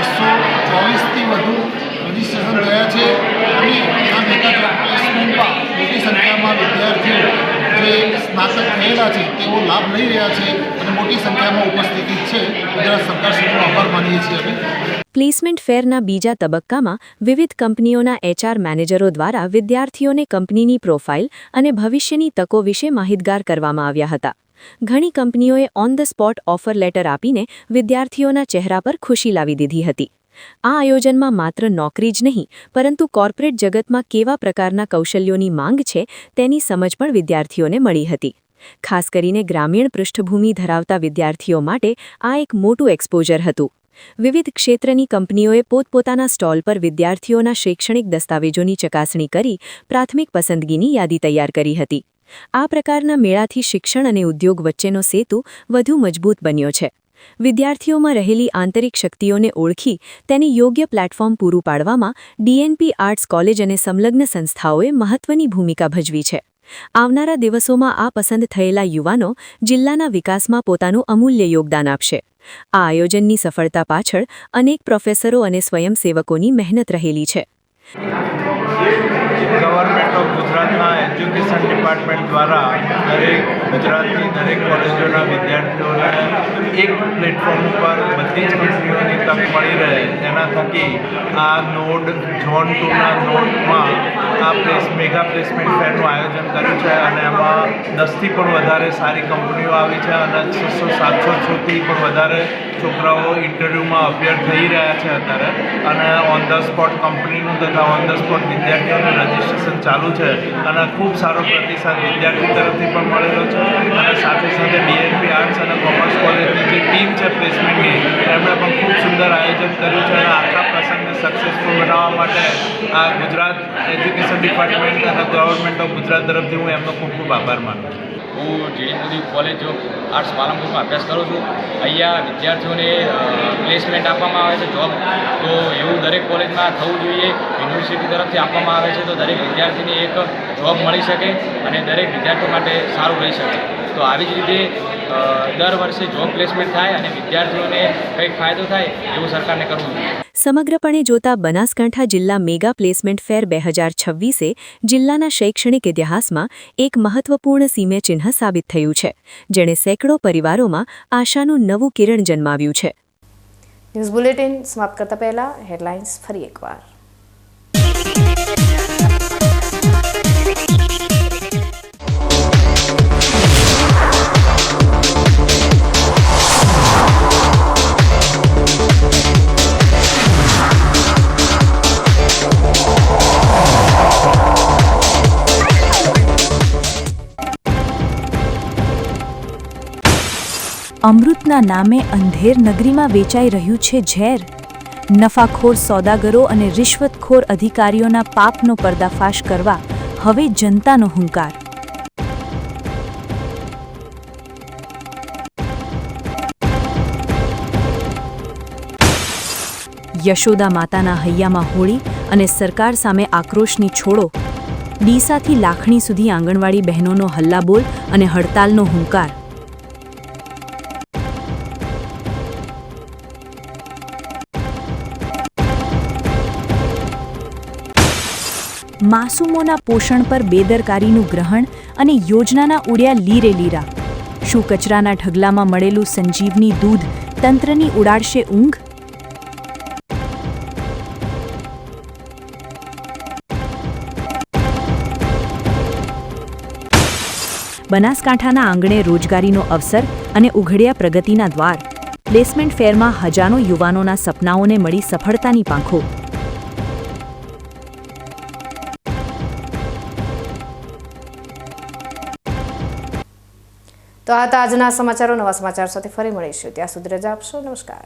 Speaker 17: 224થી વધુ રજિસ્ટ્રેશન થયા છે અને આ મેગા જોબ પ્લેસમેન્ટમાં મોટી સંખ્યામાં વિદ્યાર્થીઓ જે સ્નાતક થયેલા છે તેઓ લાભ લઈ રહ્યા છે અને મોટી સંખ્યામાં ઉપસ્થિતિ છે। ગુજરાત સરકારશ્રીનો આભાર માનીએ છીએ અમે।
Speaker 2: પ્લેસમેન્ટ ફેરના બીજા તબક્કામાં વિવિધ કંપનીઓના એચઆર મેનેજરો દ્વારા વિદ્યાર્થીઓને કંપનીની પ્રોફાઇલ અને ભવિષ્યની તકો વિશે માહિતગાર કરવામાં આવ્યા હતા। ઘણી કંપનીઓએ on the spot offer letter આપીને વિદ્યાર્થીઓના ચહેરા પર ખુશી લાવી દીધી હતી। આ આયોજનમાં માત્ર નોકરી જ નહીં પરંતુ કોર્પોરેટ જગતમાં કેવા પ્રકારના કૌશલ્યોની માંગ છે તેની સમજ પણ વિદ્યાર્થીઓને મળી હતી। ખાસ કરીને ગ્રામીણ પૃષ્ઠભૂમિ ધરાવતા વિદ્યાર્થીઓ માટે આ એક મોટું એક્સપોઝર હતું। વિવિધ ક્ષેત્રની કંપનીઓએ પોતપોતાના સ્ટોલ પર વિદ્યાર્થીઓના શૈક્ષણિક દસ્તાવેજોની ચકાસણી કરી પ્રાથમિક પસંદગીની યાદી તૈયાર કરી હતી। આ પ્રકારના મેળાથી શિક્ષણ અને ઉદ્યોગ વચ્ચેનો સેતુ વધુ મજબૂત બન્યો છે। વિદ્યાર્થીઓમાં રહેલી આંતરિક શક્તિઓને ઓળખી તેને યોગ્ય પ્લેટફોર્મ પૂરું પાડવામાં ડીએનપી આર્ટ્સ કોલેજ અને સંલગ્ન સંસ્થાઓએ મહત્વની ભૂમિકા ભજવી છે। આવનારા દિવસોમાં આ પસંદ થયેલા યુવાનો જિલ્લાના વિકાસમાં પોતાનું અમૂલ્ય યોગદાન આપશે। આ આયોજનની સફળતા પાછળ અનેક પ્રોફેસરો અને સ્વયંસેવકોની મહેનત રહેલી છે।
Speaker 18: ગવર્મેન્ટ ઓફ ગુજરાતના એજ્યુકેશન ડિપાર્ટમેન્ટ દ્વારા દરેક ગુજરાતની દરેક કોલેજોના વિદ્યાર્થીઓને એક પ્લેટફોર્મ ઉપર બધી જ કંપનીઓની તક મળી રહે એના થકી આ નોડ ઝોન 2ના નોડમાં આ મેગા પ્લેસમેન્ટ ફેરનું આયોજન કર્યું છે અને એમાં 10થી પણ વધારે સારી કંપનીઓ આવી છે અને 600-700થી પણ વધારે છોકરાઓ ઇન્ટરવ્યૂમાં અપિયર થઈ રહ્યા છે અત્યારે અને ઓન ધ સ્પોટ કંપનીનું તથા ઓન ધ સ્પોટ વિદ્યાર્થીઓનું રજિસ્ટ્રેશન ચાલુ છે અને ખૂબ સારો પ્રતિસાદ વિદ્યાર્થી તરફથી પણ મળેલો છે અને સાથે સાથે ડીએનપી આર્ટ્સ અને કોમર્સ કોલેજની જે ટીમ છે પ્લેસમેન્ટની એમણે પણ ખૂબ સુંદર આયોજન કર્યું છે અને આખા પ્રસંગને સક્સેસફુલ બનાવવા માટે આ ગુજરાત એજ્યુકેશન ડિપાર્ટમેન્ટ અને ગવર્મેન્ટ ઓફ ગુજરાત તરફથી હું એમનો ખૂબ ખૂબ આભાર માનું છું।
Speaker 7: હું JD Modi college of arts પાલનપુરમાં અભ્યાસ કરું છું. અહીંયા વિદ્યાર્થીઓને પ્લેસમેન્ટ આપવામાં આવે છે, જોબ. તો એવું દરેક કોલેજમાં થવું જોઈએ. યુનિવર્સિટી તરફથી આપવામાં આવે છે તો દરેક વિદ્યાર્થીને એક જોબ મળી શકે અને દરેક વિદ્યાર્થી માટે સારું રહી શકે. તો આવી જ રીતે દર વર્ષે જોબ પ્લેસમેન્ટ થાય અને વિદ્યાર્થીઓને કંઈક ફાયદો થાય એવું સરકારને કરવું જોઈએ.
Speaker 2: સમગ્રપણે જોતા બનાસકાંઠા જિલ્લા મેગા પ્લેસમેન્ટ ફેર 2026 જિલ્લાના શૈક્ષણિક ઇતિહાસમાં એક મહત્વપૂર્ણ સીમાચિહ્ન સાબિત થયું છે, જેણે સેંકડો પરિવારોમાં આશાનું નવું કિરણ જન્માવ્યું છે.
Speaker 3: ન્યૂઝ બુલેટિન સમાપ્ત કરતા પહેલા હેડલાઇન્સ ફરી એકવાર.
Speaker 19: અમૃતના નામે અંધેર નગરીમાં વેચાઈ રહ્યું છે ઝેર. નફાખોર સોદાગરો અને રિશ્વતખોર અધિકારીઓના પાપનો પર્દાફાશ કરવા હવે જનતાનો હુંકાર. યશોદા માતાના હૈયામાં હોળી અને સરકાર સામે આક્રોશની છોડો. ડીસાથી લાખણી સુધી આંગણવાડી બહેનોનો હલ્લાબોલ અને હડતાલનો હુંકાર. માસૂમોના પોષણ પર બેદરકારીનું ગ્રહણ અને યોજનાના ઉડ્યા લીરે લીરા. શું કચરાના ઢગલામાં મળેલું સંજીવની દૂધ તંત્રની ઉડાડશે ઊંઘ? બનાસકાંઠાના આંગણે રોજગારીનો અવસર અને ઉઘડ્યા પ્રગતિના દ્વાર. પ્લેસમેન્ટ ફેરમાં હજારો યુવાનોના સપનાઓને મળી સફળતાની પાંખો.
Speaker 3: તો આ હતા આજના સમાચારો. નવા સમાચાર સાથે ફરી મળીશું. ત્યાં સુધી રજા આપશો. નમસ્કાર.